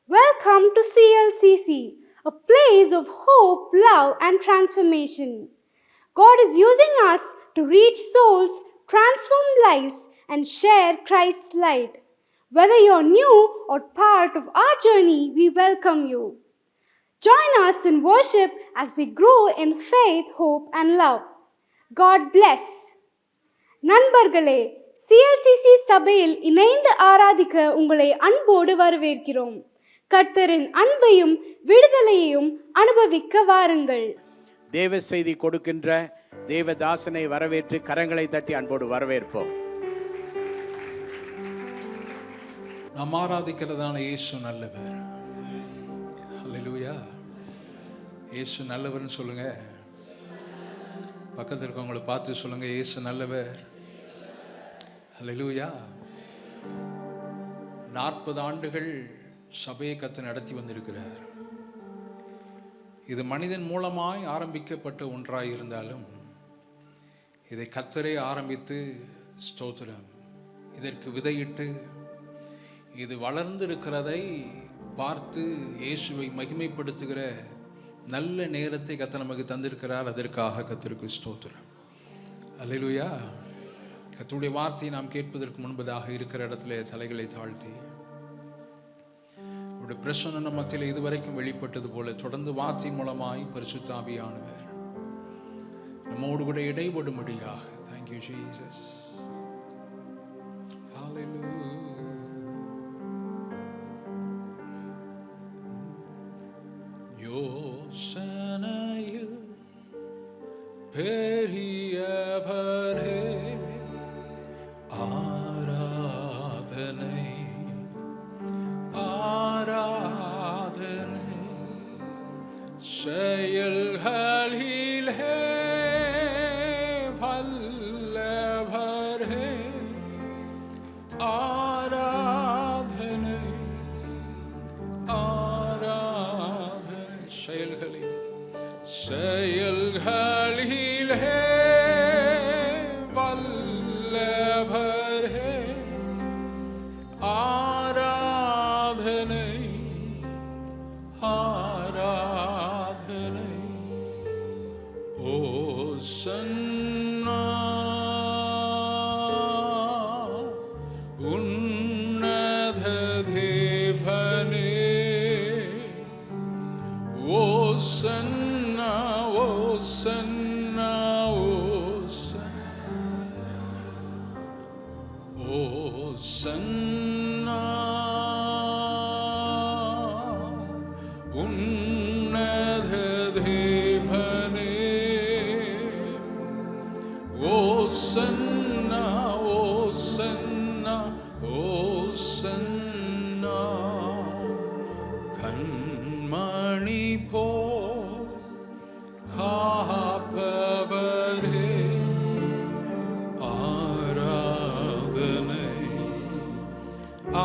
Welcome to CLCC, a place of hope, love, and transformation. God is using us to reach souls, transform lives, and share Christ's light. Whether you're new or part of our journey, we welcome you. Join us in worship as we grow in faith, hope, and love. God bless. நண்பர்களே, CLCC சபையில் இணைந்து ஆராதிக்க உங்களை அன்போடு வரவேற்கிறோம். கர்த்தரின் அன்பையும் விடுதலையையும் அனுபவிக்க வாருங்கள். தேவ செய்தி கொடுக்கின்ற தேவதாசனை வரவேற்று கரங்களை தட்டி அன்போடு வரவேற்போம். நாம் ஆராதிக்கிறதான இயேசு நல்லவர். ஹல்லேலூயா. இயேசு நல்லவர்னு சொல்லுங்க. பக்கத்தில் இருக்கவங்களை பார்த்து சொல்லுங்க, இயேசு நல்லவர். ஹல்லேலூயா. 40 ஆண்டுகள் சபையை கர்த்தர் நடத்தி வந்திருக்கிறார். இது மனிதன் மூலமாய் ஆரம்பிக்கப்பட்ட ஒன்றாய் இருந்தாலும் இதை கர்த்தரே ஆரம்பித்து, ஸ்தோத்திரம், இதற்கு விதையிட்டு இது வளர்ந்திருக்கிறதை பார்த்து இயேசுவை மகிமைப்படுத்துகிற நல்ல நேரத்தை கர்த்தர் நமக்கு தந்திருக்கிறார். அதற்காக கர்த்தருக்கு ஸ்தோத்திரம். அல்லேலூயா. கர்த்தருடைய வார்த்தையை நாம் கேட்பதற்கு முன்பதாக இருக்கிற இடத்துல தலைகளை தாழ்த்தி, உடைய பிரசன்ன மத்தியில் இதுவரைக்கும் வெளிப்பட்டது போல தொடர்ந்து வார்த்தை மூலமாய் பரிசுத்த ஆவியானவர் நம்மோடு கூட இடைபடும்படியாக. Thank you Jesus. Hallelujah. யோசனையில் பெரியவரே ஆராதனை ஆராதனை செயல்களிலே வல்லவரே ஆராதனை ஆராதனை செயல்களில் செயல்களிலே வல்லவரே ஆராதனை ஆராதனை ஓசன்னா உன்னத தேவனே ஓசன்னா ஓசன்னா ஓசன்னா உன்னத தேவனே ஓசன்னா ஓசன்னா ஓசன்னா கண்மணி போ காப்பவரே ஆராதனை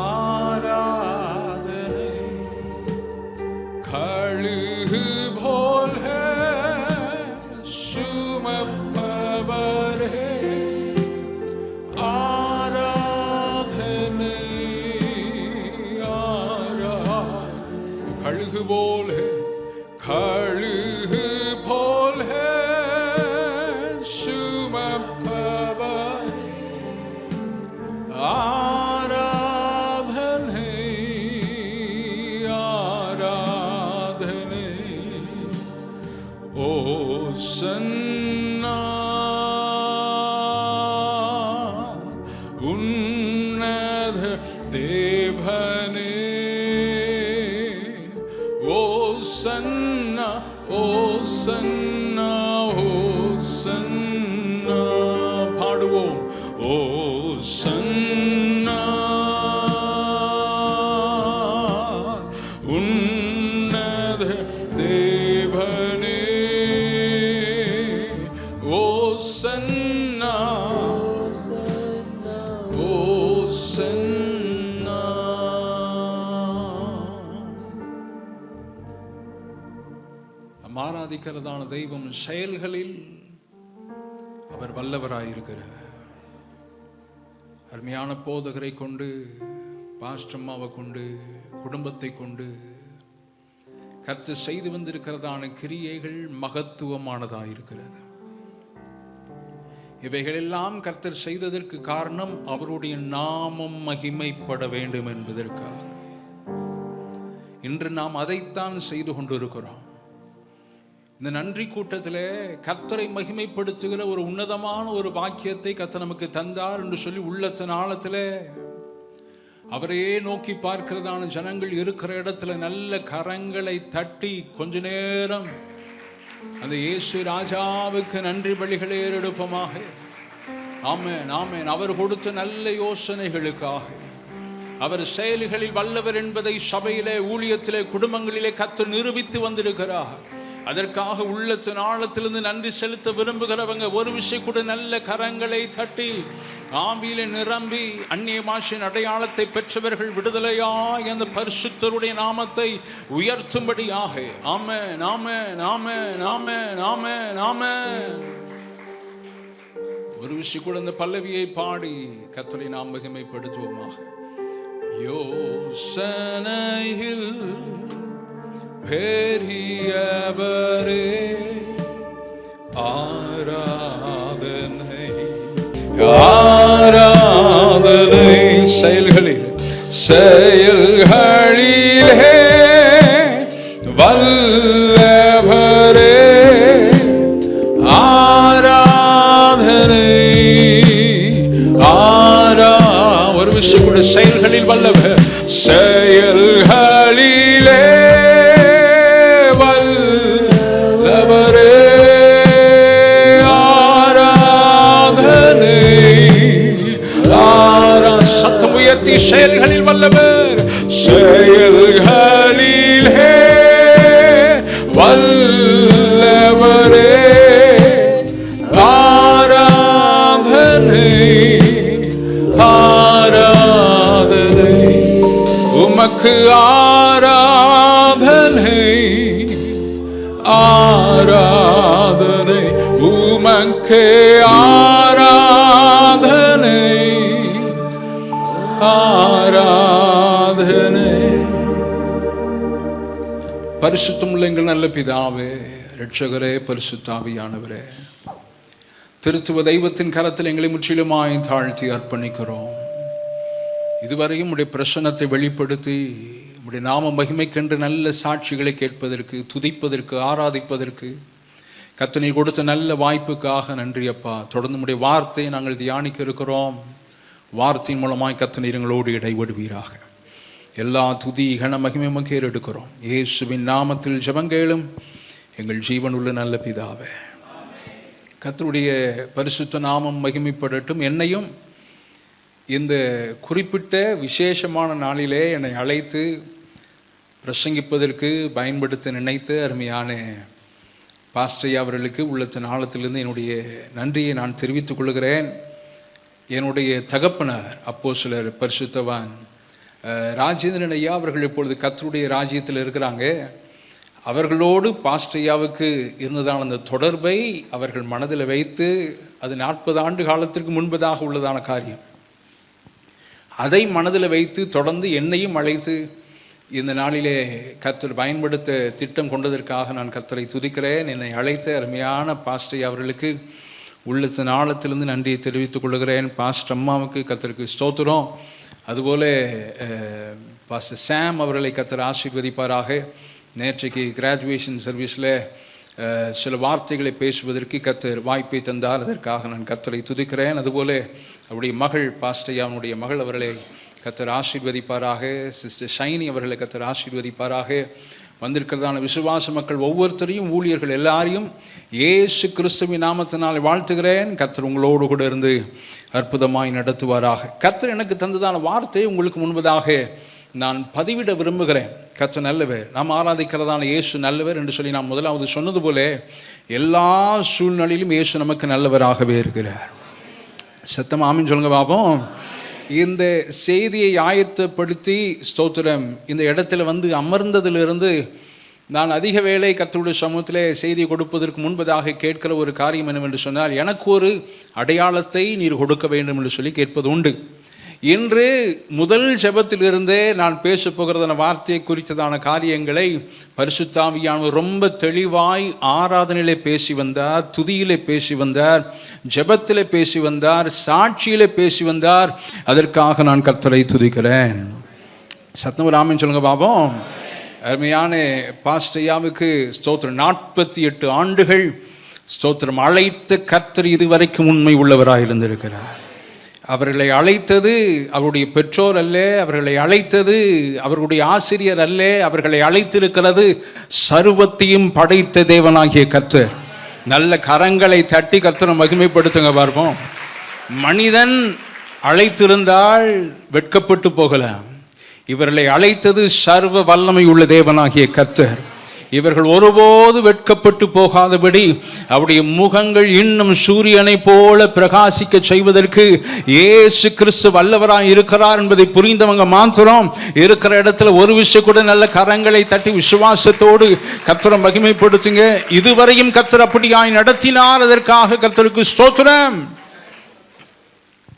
ஆராதனை கழுகு போல் சுமப்பவரே ஆராதனை கழுகு போல் கழுகு போல் சுமப்பவர் ஆராதனை ஆராதனை ஓசன்னா உன்னத தேவனே ஓசன்னா ஓசன்னா ஓசன்னா பாடுவோம். ஓசன்னா உன்னத தேவனே ஓசன்னா ஓசன்னா. நாம் ஆராதிக்கிறதான தெய்வம் செயல்களில் அவர் வல்லவராயிருக்கிறார். அருமையான போதகரை கொண்டு பாஸ்டம்மாவை கொண்டு, குடும்பத்தை கொண்டு கர்த்தர் செய்து வந்திருக்கிறதான கிரியைகள் மகத்துவமானதாக இருக்கிறது. இவைகளெல்லாம் கர்த்தர் செய்ததற்கு காரணம் அவருடைய நாமம் மகிமைப்பட வேண்டும் என்பதற்காக. இன்று நாம் அதைத்தான் செய்து கொண்டிருக்கிறோம். இந்த நன்றி கூட்டத்தில் கர்த்தரை மகிமைப்படுத்துகிற ஒரு உன்னதமான ஒரு வாக்கியத்தை கர்த்தர் நமக்கு தந்தார் என்று சொல்லி உள்ளத்தின் ஆழத்தில் அவரையே நோக்கி பார்க்கிறதான ஜனங்கள் இருக்கிற இடத்துல நல்ல கரங்களை தட்டி கொஞ்ச நேரம் அந்த இயேசு ராஜாவுக்கு நன்றி பலிகளை ஏறெடுப்போமாக. ஆமென், ஆமென். அவர் கொடுத்த நல்ல யோசனைகளுக்காக, அவர் செயல்களில் வல்லவர் என்பதை சபையிலே, ஊழியத்திலே, குடும்பங்களிலே கர்த்தர் நிரூபித்து வந்திருக்கிறார். அதற்காக உள்ளத்தின் ஆழத்திலிருந்து நன்றி செலுத்த விரும்புகிறவங்க ஒரு விஷயம் கூட நல்ல கரங்களை தட்டி ஆவியிலே நிரம்பி அந்நிய பாஷையின் அடையாளத்தை பெற்றவர்கள் விடுதலையாய் அந்த பரிசுத்தருடைய நாமத்தை உயர்த்தும்படியாக. ஆமென், ஆமென், ஆமென், ஆமென், ஆமென், ஆமென். ஒரு விஷயம் கூட அந்த பல்லவியை பாடி கர்த்தரை நாம் மகிமைப்படுத்துவோமாக. யோசனையில் பெரியவரே ஆராதனை, ஆராதனை. செயல்களில், செயல்களிலே வல்லவரே ஆராதனை, ஒரு விஷயம் கூட செயல்களில் வல்லவர், செயல்களிலே செயல்களில் வல்லவர், செயல்களிலே வல்லவரே ஆராதனை, ஆராதனை உமக்கு, ஆராதனை, ஆராதனை உமக்கு, ஆராதனை, ஆராதனை. பரிசுத்தமுள்ள எங்கள் நல்ல பிதாவே, இரட்சகரே, பரிசுத்த ஆவியானவரே, திருத்துவ தெய்வத்தின் கரத்தில் எங்களை முற்றிலுமாய் தாழ்த்தி அர்ப்பணிக்கிறோம். இதுவரையும் உடைய பிரசன்னத்தை வெளிப்படுத்தி உடைய நாம மகிமைக்கென்று நல்ல சாட்சிகளை கேட்பதற்கு, துதிப்பதற்கு, ஆராதிப்பதற்கு கர்த்தர் கொடுத்த நல்ல வாய்ப்புக்காக நன்றி அப்பா. தொடர்ந்து உடைய வார்த்தையை நாங்கள் தியானிக்க இருக்கிறோம். வார்த்தையின் மூலமாய் கர்த்தர் எங்களோடு இடைபடுவீராக. எல்லா துதி கன மகிமை மகேர் எடுக்கிறோம் இயேசுவின் நாமத்தில் ஜெபங்கேளும் எங்கள் ஜீவனுள்ள நல்ல பிதாவே. கர்த்தருடைய பரிசுத்த நாமம் மகிமைப்படட்டும். என்னையும் இந்த குறிப்பிட்ட விசேஷமான நாளிலே என்னை அழைத்து பிரசங்கிப்பதற்கு பயன்படுத்த நினைத்த அருமையான பாஸ்டர் அவர்களுக்கு உள்ளத்தின் ஆழத்திலிருந்து என்னுடைய நன்றியை நான் தெரிவித்துக் கொள்கிறேன். என்னுடைய தகப்பனார் அப்போஸ்தலர் பரிசுத்தவான் ராஜேந்திரன் ஐயா அவர்கள் இப்பொழுது கர்த்தருடைய ராஜ்யத்தில் இருக்கிறாங்க. அவர்களோடு பாஸ்டர் ஐயாவுக்கு இருந்ததான அந்த தொடர்பை அவர்கள் மனதில் வைத்து, அது 40 ஆண்டு காலத்திற்கு முன்பதாக உள்ளதான காரியம், அதை மனதில் வைத்து தொடர்ந்து என்னையும் அழைத்து இந்த நாளிலே கர்த்தர் பயன்படுத்த திட்டம் கொண்டதற்காக நான் கர்த்தரை துதிக்கிறேன். என்னை அழைத்த அருமையான பாஸ்டர் அவர்களுக்கு உள்ளத்தின் ஆழத்திலிருந்து நன்றியை தெரிவித்துக் கொள்கிறேன். பாஸ்டர் அம்மாவுக்கு கர்த்தருக்கு ஸ்தோத்திரம். அதுபோல பாஸ்டர் சாம் அவர்களை கர்த்தர் ஆசீர்வதிப்பாராக. நேற்றைக்கு கிராஜுவேஷன் சர்வீஸில் சில வார்த்தைகளை பேசுவதற்கு கர்த்தர் வாய்ப்பை தந்தார். அதற்காக நான் கர்த்தரை துதிக்கிறேன். அதுபோல அவருடைய மகள் பாஸ்டர் அவனுடைய மகள் அவர்களை கர்த்தர் ஆசீர்வதிப்பாராக. சிஸ்டர் ஷைனி அவர்களை கர்த்தர் ஆசீர்வதிப்பாராக. வந்திருக்கிறதான விசுவாச மக்கள் ஒவ்வொருத்தரையும், ஊழியர்கள் எல்லாரையும் இயேசு கிறிஸ்துவின் நாமத்தினால் வாழ்த்துகிறேன். கர்த்தர் உங்களோடு கூட இருந்து அற்புதமாய் நடத்துவாராக. கர்த்தர் எனக்கு தந்ததான வார்த்தை உங்களுக்கு முன்பதாக நான் பதிவிட விரும்புகிறேன். கர்த்தர் நல்லவர், நாம் ஆராதிக்கிறதான இயேசு நல்லவர் என்று சொல்லி நான் முதலாவது சொன்னது போல எல்லா சூழ்நிலையிலும் இயேசு நமக்கு நல்லவராகவே இருக்கிறார். சத்தம் ஆமீன் சொல்லுங்க பாப்போம். இந்த செய்தியை ஆயத்தப்படுத்தி ஸ்தோத்திரம் இந்த இடத்துல வந்து அமர்ந்ததிலிருந்து நான் அதிக வேளை கர்த்தருடைய சமூகத்திலே செய்தி கொடுப்பதற்கு முன்பதாக கேட்கிற ஒரு காரியம் என்னவென்று சொன்னால், எனக்கு ஒரு அடையாளத்தை நீர் கொடுக்க வேண்டும் என்று சொல்லி கேட்பது உண்டு. இன்று முதல் ஜெபத்திலிருந்தே நான் பேச போகிறதான வார்த்தையை குறித்ததான காரியங்களை பரிசுத்த ஆவியானவர் ரொம்ப தெளிவாய் ஆராதனையிலே பேசி வந்தார், துதியிலே பேசி வந்தார், ஜெபத்திலே பேசி வந்தார், சாட்சியிலே பேசி வந்தார். அதற்காக நான் கர்த்தரை துதிக்கிறேன். சத்தம் ராமன் சொல்லுங்க பாபம். அருமையான பாஸ்டையாவுக்கு ஸ்தோத்திரம். 48 ஆண்டுகள் ஸ்தோத்திரம். அழைத்த கர்த்தர் இதுவரைக்கும் உண்மை உள்ளவராக இருந்திருக்கிறார். அவர்களை அழைத்தது அவருடைய பெற்றோர் அல்ல, அவர்களை அழைத்தது அவர்களுடைய ஆசிரியர் அல்ல, அவர்களை அழைத்திருக்கிறது சர்வத்தையும் படைத்த தேவனாகிய கர்த்தர். நல்ல கரங்களை தட்டி கர்த்தரை மகிமைப்படுத்துங்க பார்ப்போம். மனிதன் அழைத்திருந்தால் வெட்கப்பட்டு போகலாம். இவர்களை அழைத்தது சர்வ வல்லமை உள்ள தேவனாகிய கர்த்தர். இவர்கள் ஒருபோது வெட்கப்பட்டு போகாதபடி அவருடைய முகங்கள் இன்னும் சூரியனை போல பிரகாசிக்க செய்வதற்கு இயேசு கிறிஸ்து வல்லவராய் இருக்கிறார் என்பதை புரிந்தவங்க மாத்திரம் இருக்கிற இடத்துல ஒரு விஷயம் கூட நல்ல கரங்களை தட்டி விசுவாசத்தோடு கர்த்தரை மகிமைப்படுத்துங்க. இதுவரையும் கர்த்தர் அப்படியாய் நடத்தினார். அதற்காக கர்த்தருக்கு ஸ்தோத்திரம்.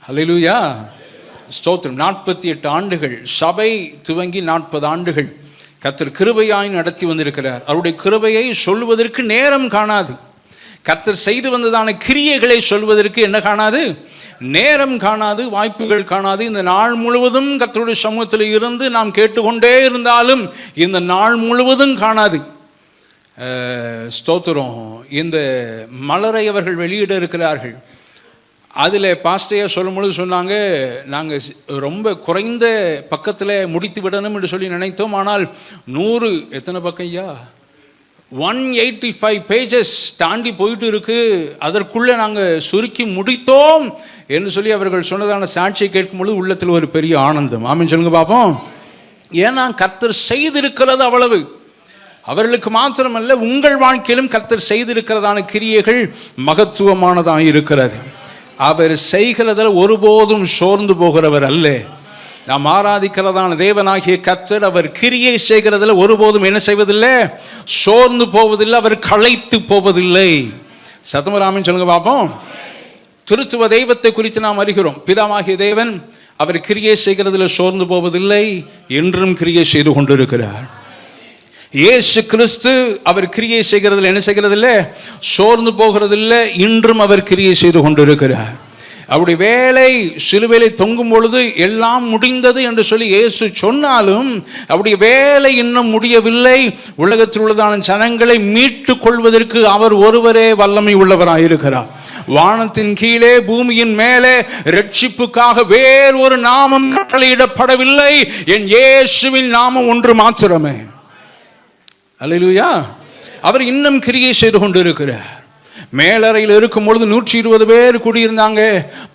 ஹல்லேலூயா, ஸ்தோத்திரம். 48 ஆண்டுகள் சபை துவங்கி 40 ஆண்டுகள் கர்த்தர் கிருபையாய் நடத்தி வந்திருக்கிறார். அவருடைய கிருபையை சொல்வதற்கு நேரம் காணாது. கர்த்தர் செய்து வந்ததான கிரியைகளை சொல்வதற்கு என்ன காணாது? நேரம் காணாது, வாய்ப்புகள் காணாது. இந்த நாள் முழுவதும் கர்த்தருடைய சமூகத்தில் இருந்து நாம் கேட்டுக்கொண்டே இருந்தாலும் இந்த நாள் முழுவதும் காணாது. ஸ்தோத்திரம். இந்த மலரை அவர்கள் வெளியிட இருக்கிறார்கள். அதில் பாஸ்டையாக சொல்லும்பொழுது சொன்னாங்க, நாங்கள் ரொம்ப குறைந்த பக்கத்தில் முடித்து விடணும் என்று சொல்லி நினைத்தோம். ஆனால் 100 எத்தனை பக்கம் ஐயா? 185 பேஜஸ் தாண்டி போயிட்டு இருக்கு. அதற்குள்ளே நாங்கள் சுருக்கி முடித்தோம் என்று சொல்லி அவர்கள் சொன்னதான சாட்சியை கேட்கும்பொழுது உள்ளத்தில் ஒரு பெரிய ஆனந்தம். ஆமென் சொல்லுங்க பார்ப்போம். ஏன்னா கர்த்தர் செய்திருக்கிறது அவ்வளவு. அவர்களுக்கு மாத்திரமல்ல, உங்கள் வாழ்க்கையிலும் கர்த்தர் செய்திருக்கிறதான கிரியைகள் மகத்துவமானதாக இருக்கிறது. அவர் செய்கிறதில் ஒருபோதும் சோர்ந்து போகிறவர் அல்ல. நாம் ஆராதிக்கிறதான தேவனாகிய கர்த்தர் அவர் கிரியை செய்கிறதில் ஒருபோதும் என்ன செய்வதில்லை? சோர்ந்து போவதில்லை, அவர் களைத்து போவதில்லை. சத்தமராமன் சொல்லுங்க பாப்போம். திருத்துவ தெய்வத்தை குறித்து நாம் அறிகிறோம். பிதாவாகிய தேவன் அவர் கிரியை செய்கிறதில் சோர்ந்து போவதில்லை, என்றும் கிரியை செய்து கொண்டிருக்கிறார். இயேசு கிறிஸ்து அவர் கிரியை செய்கிறதில் என்ன செய்கிறதில்லை? சோர்ந்து போகிறதில்லை, இன்றும் அவர் கிரியை செய்து கொண்டிருக்கிறார். அவருடைய வேலை சிலுவையிலே தொங்கும் பொழுது எல்லாம் முடிந்தது என்று சொல்லி இயேசு சொன்னாலும் அவருடைய வேலை இன்னும் முடியவில்லை. உலகத்தில் உள்ளதான ஜனங்களை மீட்டு கொள்வதற்கு அவர் ஒருவரே வல்லமை உள்ளவராக இருக்கிறார். வானத்தின் கீழே பூமியின் மேலே ரட்சிப்புக்காக வேறொரு நாமம் கட்டளையிடப்படவில்லை. என் இயேசுவின் நாமம் ஒன்று மாத்திரமே. அல்லேலூயா. அவர் இன்னும் கிரியை செய்து கொண்டிருக்கிறார். மேலறையில் இருக்கும் பொழுது 120 பேர் கூடியிருந்தாங்க.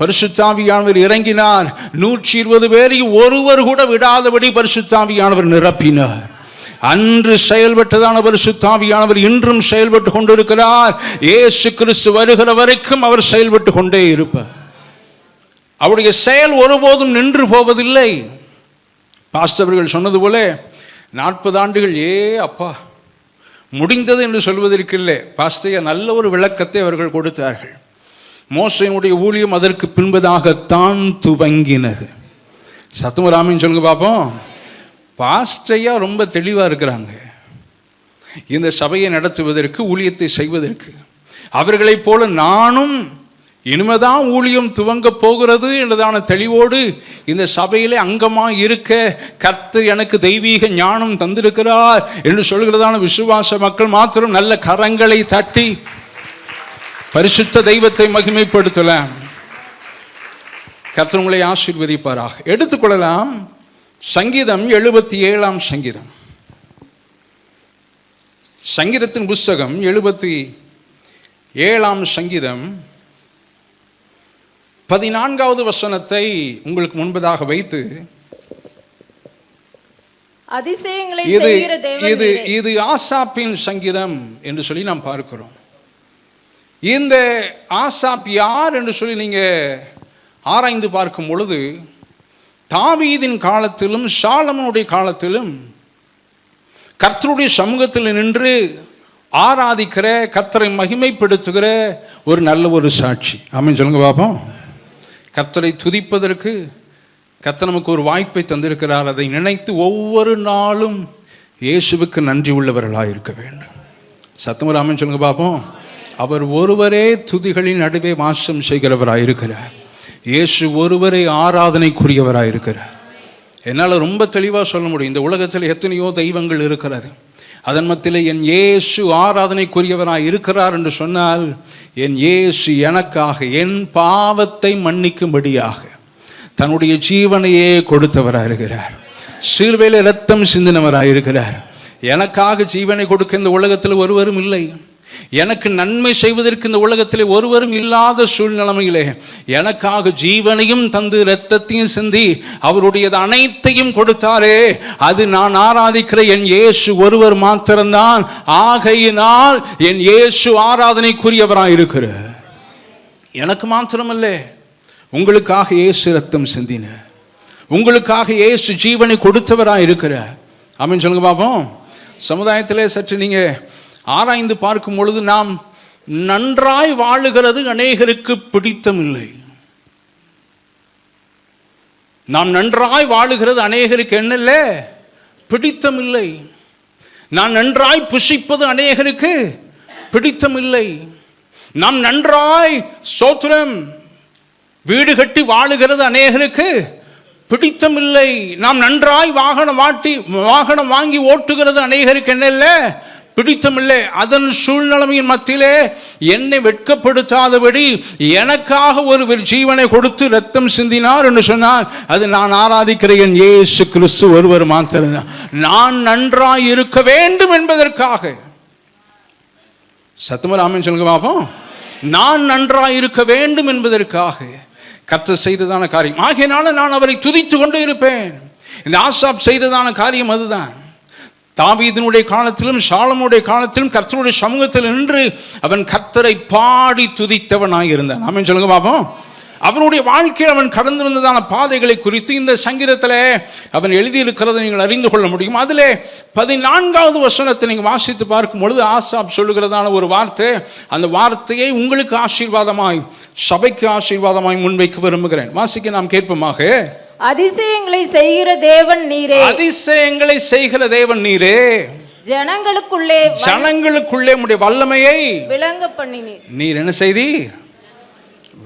பரிசுத்த ஆவியானவர் இறங்கினார். 120 பேரையும் ஒருவர் கூட விடாதபடி பரிசுத்த ஆவியானவர் நிரப்பினார். அன்று செயல்பட்டதான பரிசுத்த ஆவியானவர் இன்றும் செயல்பட்டு கொண்டிருக்கிறார். இயேசு கிறிஸ்து வருகிற வரைக்கும் அவர் செயல்பட்டு கொண்டே இருப்பார். அவருடைய செயல் ஒருபோதும் நின்று போவதில்லை. பாஸ்டர்கள் சொன்னது போல 40 ஆண்டுகள் அப்பா முடிந்தது என்று சொல்வதற்கு இல்லை. பாஸ்டையா நல்ல ஒரு விளக்கத்தை அவர்கள் கொடுத்தார்கள். மோசேயினுடைய ஊழியம் அதற்கு பின்பதாகத்தான் துவங்கினது. சத்துமராமின்னு சொல்லுங்க பார்ப்போம். பாஸ்டையா ரொம்ப தெளிவாக இருக்கிறாங்க. இந்த சபையை நடத்துவதற்கு, ஊழியத்தை செய்வதற்கு. அவர்களைப் போல நானும் இனிமேதான் ஊழியம் துவங்க போகிறது என்றதான தெளிவோடு இந்த சபையிலே அங்கமாக இருக்க கர்த்தர் எனக்கு தெய்வீக ஞானம் தந்திருக்கிறார் என்று சொல்கிறதான விசுவாச மக்கள் மாத்திரம் நல்ல கரங்களை தட்டி பரிசுத்த தெய்வத்தை மகிமைப்படுத்தலாம். கர்த்தர் உங்களை ஆசீர்வதிப்பாராக. எடுத்துக்கொள்ளலாம் சங்கீதம் 77ஆம் சங்கீதம். சங்கீதத்தின் புஸ்தகம் 77ஆம் சங்கீதம் 14வது வசனத்தை உங்களுக்கு முன்பதாக வைத்து, இது ஆசாப்பின் சங்கீதம் என்று சொல்லி நாம் பார்க்கிறோம். இந்த ஆசாப் யார் என்று சொல்லி நீங்க ஆராய்ந்து பார்க்கும் பொழுது, தாவீதின் காலத்திலும் சாலமோனுடைய காலத்திலும் கர்த்தருடைய சமூகத்தில் நின்று ஆராதிக்கிற, கர்த்தரை மகிமைப்படுத்துகிற ஒரு நல்ல ஒரு சாட்சி. ஆமென் சொல்லுங்க பாப்போம். கர்த்தரை துதிப்பதற்கு கர்த்தர் நமக்கு ஒரு வாய்ப்பை தந்திருக்கிறார். அதை நினைத்து ஒவ்வொரு நாளும் இயேசுவுக்கு நன்றி உள்ளவர்களாக இருக்க வேண்டும். சத்தமுறை ஆமென் சொல்லுங்க பார்ப்போம். அவர் ஒருவரே துதிகளின் நடுவே வாசம் செய்கிறவராக இருக்கிறார். இயேசு ஒருவரே ஆராதனைக்குரியவராக இருக்கிறார். என்னால் ரொம்ப தெளிவாக சொல்ல முடியும். இந்த உலகத்தில் எத்தனையோ தெய்வங்கள் இருக்கிறது. அதன் மத்தியில் என் இயேசு ஆராதனைக்குரியவராக இருக்கிறார் என்று சொன்னால், என் இயேசு எனக்காக என் பாவத்தை மன்னிக்கும்படியாக தன்னுடைய ஜீவனையே கொடுத்தவராக இருக்கிறார். சிலுவையில் இரத்தம் சிந்தினவராக இருக்கிறார். எனக்காக ஜீவனை கொடுக்க இந்த உலகத்தில் ஒருவரும் இல்லை. எனக்கு நன்மை செய்வதற்கு இந்த உலகத்திலே ஒருவரும் இல்லாத சூழ்நிலையிலே எனக்காக ஜீவனையும் தந்து இரத்தத்தையும் சிந்தி அவருடைய அனைத்தையும் கொடுத்தாரே, அது நான் ஆராதிக்கிற என் இயேசு ஒருவர் மாத்திரம்தான். ஆகையினால் என் இயேசு ஆராதனைக்குரியவராக இருக்கிறார். எனக்கு மாத்திரமல்ல, உங்களுக்காக இயேசு இரத்தம் சிந்தின, உங்களுக்காக இயேசு ஜீவனை கொடுத்தவராக இருக்கிறார். ஆமென் சொல்லுங்க பாப்போம். சமுதாயத்திலே சற்று நீங்க ஆராய்ந்து பார்க்கும் பொழுது, நாம் நன்றாய் வாழுகிறது அநேகருக்கு பிடித்தமில்லை. நாம் நன்றாய் வாழுகிறது அநேகருக்கு என்னல்ல, பிடித்தமில்லை. நான் நன்றாய் புசிப்பது அநேகருக்கு பிடித்தமில்லை. நாம் நன்றாய் ஸ்தோத்திரம் வீடு கட்டி வாழுகிறது அநேகருக்கு பிடித்தமில்லை. நாம் நன்றாய் வாகனம் வாங்கி ஓட்டுகிறது அநேகருக்கு என்னல்ல, பிடித்தமில்லை. அதன் சூழ்நிலையின் மத்தியிலே என்னை வெட்கப்படுத்தாதபடி எனக்காக ஒரு ஜீவனை கொடுத்து இரத்தம் சிந்தினார் என்று சொன்னால், அது நான் ஆராதிக்கிற என் இயேசு கிறிஸ்து ஒருவர் மாத்திரம்தான். நான் நன்றாய் இருக்க வேண்டும் என்பதற்காக, சத்தமா ஆமென் சொல்லுங்க பாப்போம். நான் நன்றாய் இருக்க வேண்டும் என்பதற்காக கர்த்தர் செய்ததான காரியம். ஆகையினால நான் அவரை துதித்து கொண்டே இருப்பேன். இந்த ஆசாப் செய்ததான காரியம் அதுதான். தாவீதினுடைய காலத்திலும் சாலமோனுடைய காலத்திலும் கர்த்தருடைய சமூகத்தில் நின்று அவன் கர்த்தரை பாடி துதித்தவனாய் இருந்தான். ஆமென் சொல்லுங்க பாப்போம். அவனுடைய வாழ்க்கையில் அவன் கடந்து வந்ததான பாதைகளை குறித்து இந்த சங்கீதத்தில் அவன் எழுதியிருக்கிறதை நீங்கள் அறிந்து கொள்ள முடியும். அதிலே 14வது வசனத்தை நீங்கள் வாசித்து பார்க்கும் பொழுது ஆசாப் சொல்லுகிறதான ஒரு வார்த்தை, அந்த வார்த்தையை உங்களுக்கு ஆசீர்வாதமாய், சபைக்கு ஆசீர்வாதமாய் முன்வைக்க விரும்புகிறேன். வாசிக்க நாம் கேட்போமாக. அதிசயங்களை செய்கிற தேவன் நீரே, அதிசயங்களை செய்கிற தேவன் நீரே, ஜனங்களுக்குள்ளே உம்முடைய வல்லமையை விளங்க பண்ணினீர். நீர் என்ன செய்தீர்?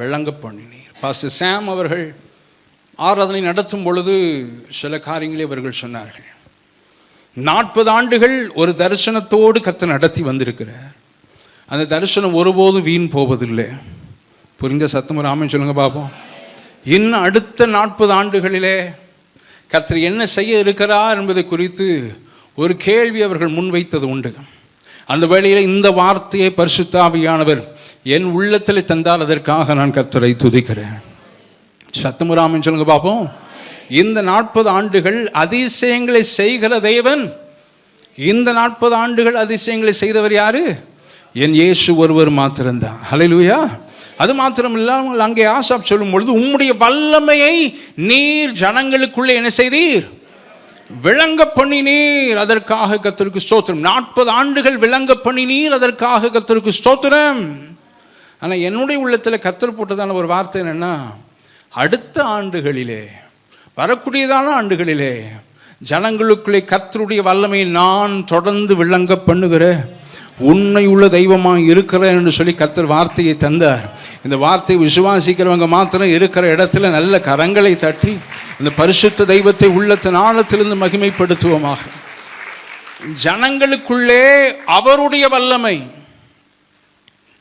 விளங்க பண்ணினீர். பாஸ்டர் சாம் அவர்கள் ஆராதனை நடத்தும் பொழுது சில காரியங்களை அவர்கள் சொன்னார்கள். 40 ஆண்டுகள் ஒரு தரிசனத்தோடு கர்த்தர் நடத்தி வந்திருக்கிறார். அந்த தரிசனம் ஒருபோதும் வீண் போவதில்லை. புரிந்த சத்தம் ஆமென் சொல்லுங்க பாப்போம். இன்னும் அடுத்த 40 ஆண்டுகளிலே கர்த்தர் என்ன செய்ய இருக்கிறார் என்பதை குறித்து ஒரு கேள்வி அவர்கள் முன்வைத்தது உண்டு. அந்த வேளையில் இந்த வார்த்தையை பரிசுத்த ஆவியானவர் என் உள்ளத்தில் தந்தால் அதற்காக நான் கர்த்தரை துதிக்கிறேன். சத்தமுறை ஆமென் சொல்லுங்க பாப்போம். இந்த 40 ஆண்டுகள் அதிசயங்களை செய்கிற தேவன். இந்த 40 ஆண்டுகள் அதிசயங்களை செய்தவர் யாரு? என் இயேசு ஒருவர் மாத்திரம்தான். ஹல்லேலூயா. அது மாத்திரம் இல்லாமல் அங்கே ஆசாப் சொல்லும் பொழுது, உம்முடைய வல்லமையை நீர் ஜனங்களுக்குள்ளே என்ன செய்தீர்? விளங்க பண்ணினீர். அதற்காக கர்த்தருக்கு ஸ்தோத்திரம். 40 ஆண்டுகள் விளங்க பண்ணினீர், அதற்காக கர்த்தருக்கு ஸ்தோத்திரம். ஆனால் என்னுடைய உள்ளத்தில் கர்த்தர் போட்டதான ஒரு வார்த்தை என்னன்னா, அடுத்த ஆண்டுகளிலே, வரக்கூடியதான ஆண்டுகளிலே ஜனங்களுக்குள்ளே கர்த்தருடைய வல்லமையை நான் தொடர்ந்து விளங்க பண்ணுகிற உண்மை உள்ள தெய்வமாக இருக்கிறேன் என்று சொல்லி கர்த்தர் வார்த்தையை தந்தார். இந்த வார்த்தை விசுவாசிக்கிறவங்க மாத்திரம் இருக்கிற இடத்துல நல்ல கரங்களை தட்டி இந்த பரிசுத்த தெய்வத்தை உள்ளத்தின் ஆழத்திலிருந்து மகிமைப்படுத்துவோமாக. ஜனங்களுக்குள்ளே அவருடைய வல்லமை.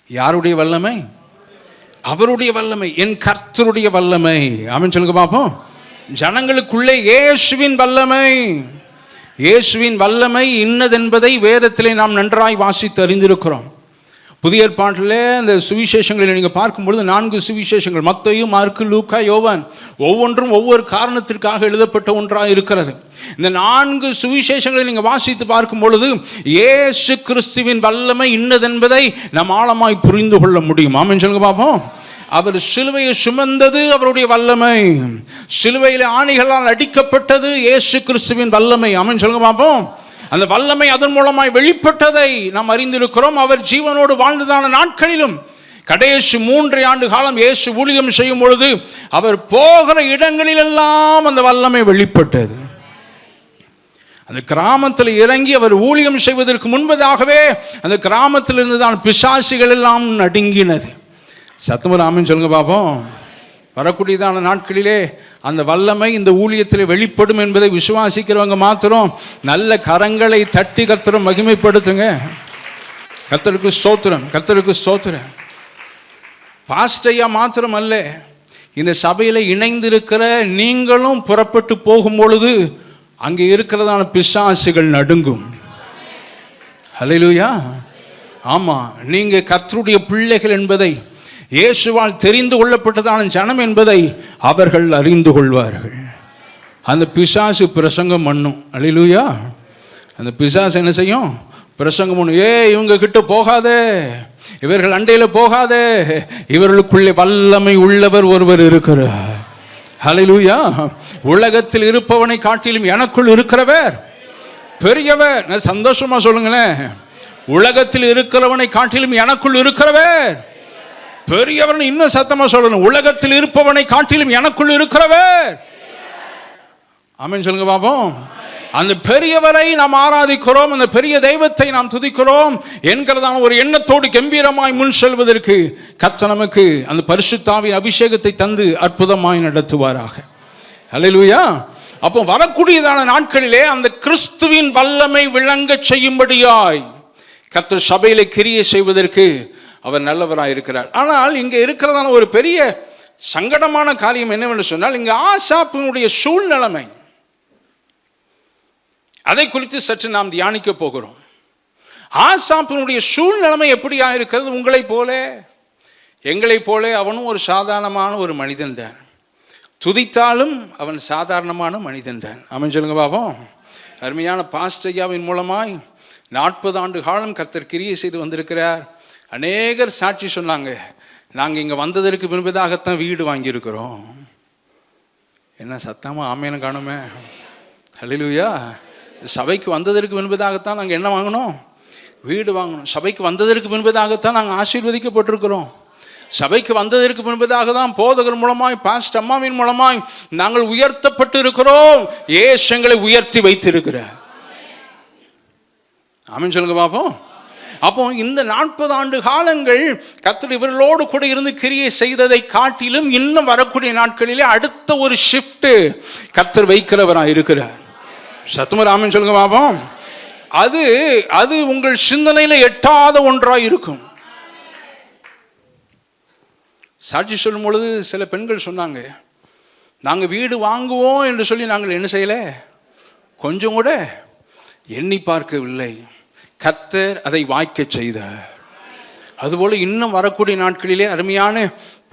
யாருடைய வல்லமை? அவருடைய வல்லமை, என் கர்த்தருடைய வல்லமை. ஆமென் சொல்லுங்க பாப்போம். ஜனங்களுக்குள்ளே இயேசுவின் வல்லமை. இயேசுவின் வல்லமை இன்னதென்பதை வேதத்திலே நாம் நன்றாய் வாசித்து அறிந்திருக்கிறோம். புதிய ஏற்பாட்டில் இந்த சுவிசேஷங்களை நீங்கள் பார்க்கும்பொழுது 4 சுவிசேஷங்கள், மத்தேயு, மார்க்கு, லூக்கா, யோவான், ஒவ்வொன்றும் ஒவ்வொரு காரணத்திற்காக எழுதப்பட்ட ஒன்றாக இருக்கிறது. இந்த 4 சுவிசேஷங்களை நீங்கள் வாசித்து பார்க்கும் பொழுது இயேசு கிறிஸ்துவின் வல்லமை இன்னதென்பதை நாம் ஆழமாய் புரிந்து கொள்ள முடியும். ஆமென் சொல்லுங்க பாப்போம். அவர் சிலுவையை சுமந்தது அவருடைய வல்லமை. சிலுவையில் ஆணிகளால் அடிக்கப்பட்டது இயேசு கிறிஸ்துவின் வல்லமை. ஆமென் சொல்லுங்க பாப்போம். அந்த வல்லமை அதன் மூலமாய் வெளிப்பட்டதை நாம் அறிந்திருக்கிறோம். அவர் ஜீவனோடு வாழ்ந்ததான நாட்களிலும் கடைசி 3 ஆண்டு காலம் இயேசு ஊழியம் செய்யும் பொழுது அவர் போகிற இடங்களிலெல்லாம் அந்த வல்லமை வெளிப்பட்டது. அந்த கிராமத்தில் இறங்கி அவர் ஊழியம் செய்வதற்கு முன்பதாகவே அந்த கிராமத்தில் இருந்து தான் பிசாசுகள் எல்லாம் நடுங்கினது. சத்தமர் ஆமென் சொல்லுங்க பாப்போம். வரக்கூடியதான நாட்களிலே அந்த வல்லமை இந்த ஊழியத்தில் வெளிப்படும் என்பதை விசுவாசிக்கிறவங்க மாத்திரம் நல்ல கரங்களை தட்டி கர்த்தரை மகிமைப்படுத்துங்க. கர்த்தருக்கு ஸ்தோத்திரம், கர்த்தருக்கு ஸ்தோத்திரம். பாஸ்டையா மாத்திரம் அல்ல, இந்த சபையில் இணைந்திருக்கிற நீங்களும் புறப்பட்டு போகும் பொழுது அங்கே இருக்கிறதான பிசாசுகள் நடுங்கும். ஹல்லேலூயா. ஆமாம், நீங்கள் கர்த்தருடைய பிள்ளைகள் என்பதை, இயேசுவால் தெரிந்து கொள்ளப்பட்டதான ஜனம் என்பதை அவர்கள் அறிந்து கொள்வார்கள். அந்த பிசாசு பிரசங்கம் பண்ணும். ஹல்லேலூயா. அந்த பிசாசு என்ன செய்யும்? பிரசங்கம் பண்ணும். இவங்க கிட்ட போகாதே, இவர்கள் அண்டையில் போகாதே, இவர்களுக்குள்ளே வல்லமை உள்ளவர் ஒருவர் இருக்கிறார். ஹல்லேலூயா. உலகத்தில் இருப்பவனை காட்டிலும் எனக்குள் இருக்கிறவர் பெரியவர். சந்தோஷமா சொல்லுங்களேன். உலகத்தில் இருக்கிறவனை காட்டிலும் எனக்குள் இருக்கிறவர் பெரியவர். இன்னும் சத்தமா சொல்லணும். உலகத்தில் இருப்பவனை காட்டிலும் எனக்குள் இருக்கிறவர். ஆமென் சொல்லுங்க பாப்போம். அந்த பெரியவரை நாம் ஆராதிக்கிறோம், அந்த பெரிய தெய்வத்தை நாம் துதிக்கிறோம் என்கிறதான ஒரு எண்ணத்தோடு கம்பீரமாய் முன் செல்வதற்கு கர்த்தர் நமக்கு அந்த பரிசுத்தாவின் அபிஷேகத்தை தந்து அற்புதமாய் நடத்துவாராக. ஹல்லேலூயா. அப்போ வரக்கூடியதான நாட்களிலே அந்த கிறிஸ்துவின் வல்லமை விளங்க செய்யும்படியாய் கர்த்தர் சபையிலே கிரியை செய்வதற்கு அவர் நல்லவராய் இருக்கிறார். ஆனால் இங்கே இருக்கிறதான ஒரு பெரிய சங்கடமான காரியம் என்னவென்று சொன்னால், இங்கே ஆசாப்பினுடைய சூழ்நிலைமை, அதை குறித்து சற்று நாம் தியானிக்க போகிறோம். ஆசாப்பினுடைய சூழ்நிலைமை எப்படியா இருக்கிறது? உங்களைப் போல எங்களைப் போல அவனும் ஒரு சாதாரணமான ஒரு மனிதன் தான். துதித்தாலும் அவன் சாதாரணமான மனிதன் தான். ஆமென் சொல்லுங்க பாப்போம். அருமையான பாஸ்டையாவின் மூலமாய் 40 ஆண்டு காலம் கர்த்தர் கிரியை செய்து வந்திருக்கிறார். அநேகர் சாட்சி சொன்னாங்க, நாங்கள் இங்கே வந்ததற்கு பின்பதாகத்தான் வீடு வாங்கியிருக்கிறோம். என்ன சத்தமா ஆமேன்னு காணுமே. ஹல்லேலூயா. சபைக்கு வந்ததற்கு முன்பதாகத்தான் நாங்கள் என்ன வாங்கினோம்? வீடு வாங்கணும். சபைக்கு வந்ததற்கு முன்பதாகத்தான் நாங்கள் ஆசீர்வதிக்கப்பட்டிருக்கிறோம். சபைக்கு வந்ததற்கு முன்பதாக தான் போதகர் மூலமாய், பாஸ்டர் அம்மாவின் மூலமாய் நாங்கள் உயர்த்தப்பட்டு இருக்கிறோம். இயேசு எங்களை உயர்த்தி வைத்திருக்கிறார். ஆமென் சொல்லுங்க பாப்போம். அப்போ இந்த 40 ஆண்டு காலங்கள் கர்த்தர் இவர்களோடு கூட இருந்து கிரியை செய்ததை காட்டிலும் இன்னும் வரக்கூடிய நாட்களிலே அடுத்த ஒரு ஷிஃப்ட் கர்த்தர் வைக்கிறவராக இருக்கிறார். சத்தமர் ஆமென் சொல்லுங்க பாப்போம். அது உங்கள் சிந்தனையில எட்டாத ஒன்றாக இருக்கும். சாட்சி சொல்லும் பொழுது சில பெண்கள் சொன்னாங்க, நாங்கள் வீடு வாங்குவோம் என்று சொல்லி நாங்கள் என்ன செய்யல, கொஞ்சம் கூட எண்ணி பார்க்கவில்லை. கர்த்தர் அதை வாய்க்க செய்தார். அதுபோல இன்னும் வரக்கூடிய நாட்களிலே அருமையான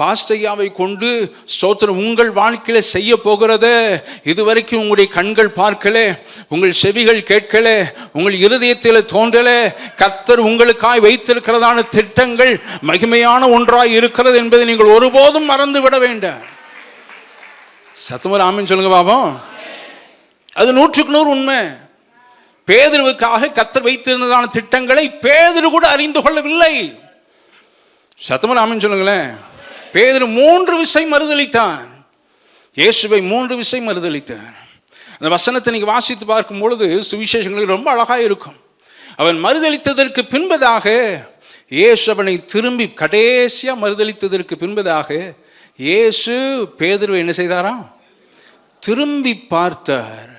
பாஸ்டையாவை கொண்டு ஸ்தோத்திரம் உங்கள் வாழ்க்கையில செய்ய போகிறத இதுவரைக்கும் உங்களுடைய கண்கள் பார்க்கல, உங்கள் செவிகள் கேட்கல, உங்கள் இருதயத்தில் தோன்றல. கர்த்தர் உங்களுக்காய் வைத்திருக்கிறதான திட்டங்கள் மகிமையான ஒன்றாய் இருக்கிறது என்பதை நீங்கள் ஒருபோதும் மறந்து விட வேண்டாம். சத்தமர் ஆமென் சொல்லுங்க பாப்போம். அது 100க்கு 100 உண்மை. பேதுருவுக்காக கர்த்தர் வைத்திருந்ததான திட்டங்களை பேதுரு கூட அறிந்து கொள்ளவில்லை. சத்தமர் ஆமென் சொல்லுங்களேன். பேதுரு 3 விசை மறுதலித்தான். இயேசுவை 3 விசை மறுதலித்தான். அந்த வசனத்தை நீங்க வாசித்து பார்க்கும் பொழுது சுவிசேஷங்களுக்கு ரொம்ப அழகா இருக்கும். அவன் மறுதலித்ததற்கு பின்பதாக இயேசு அவனை திரும்பி, கடைசியா மறுதலித்ததற்கு பின்பதாக இயேசு பேதுருவை என்ன செய்தாராம்? திரும்பி பார்த்தார்.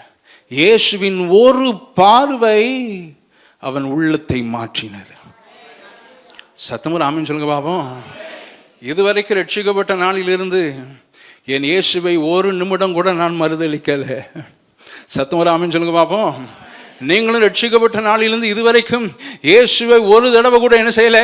இயேசுவின் ஒரு பார்வை அவன் உள்ளத்தை மாற்றினது. சத்தமும் ஆமென் சொல்லுங்க பாப்போம். இதுவரைக்கும் ரட்சிக்கப்பட்ட நாளிலிருந்து என் இயேசுவை ஒரு நிமிடம் கூட நான் மறுதலிக்கல. சத்தமும் ஆமென் சொல்லுங்க பாப்போம். நீங்களும் ரட்சிக்கப்பட்ட நாளிலிருந்து இதுவரைக்கும் இயேசுவை ஒரு தடவை கூட என்ன செய்யல,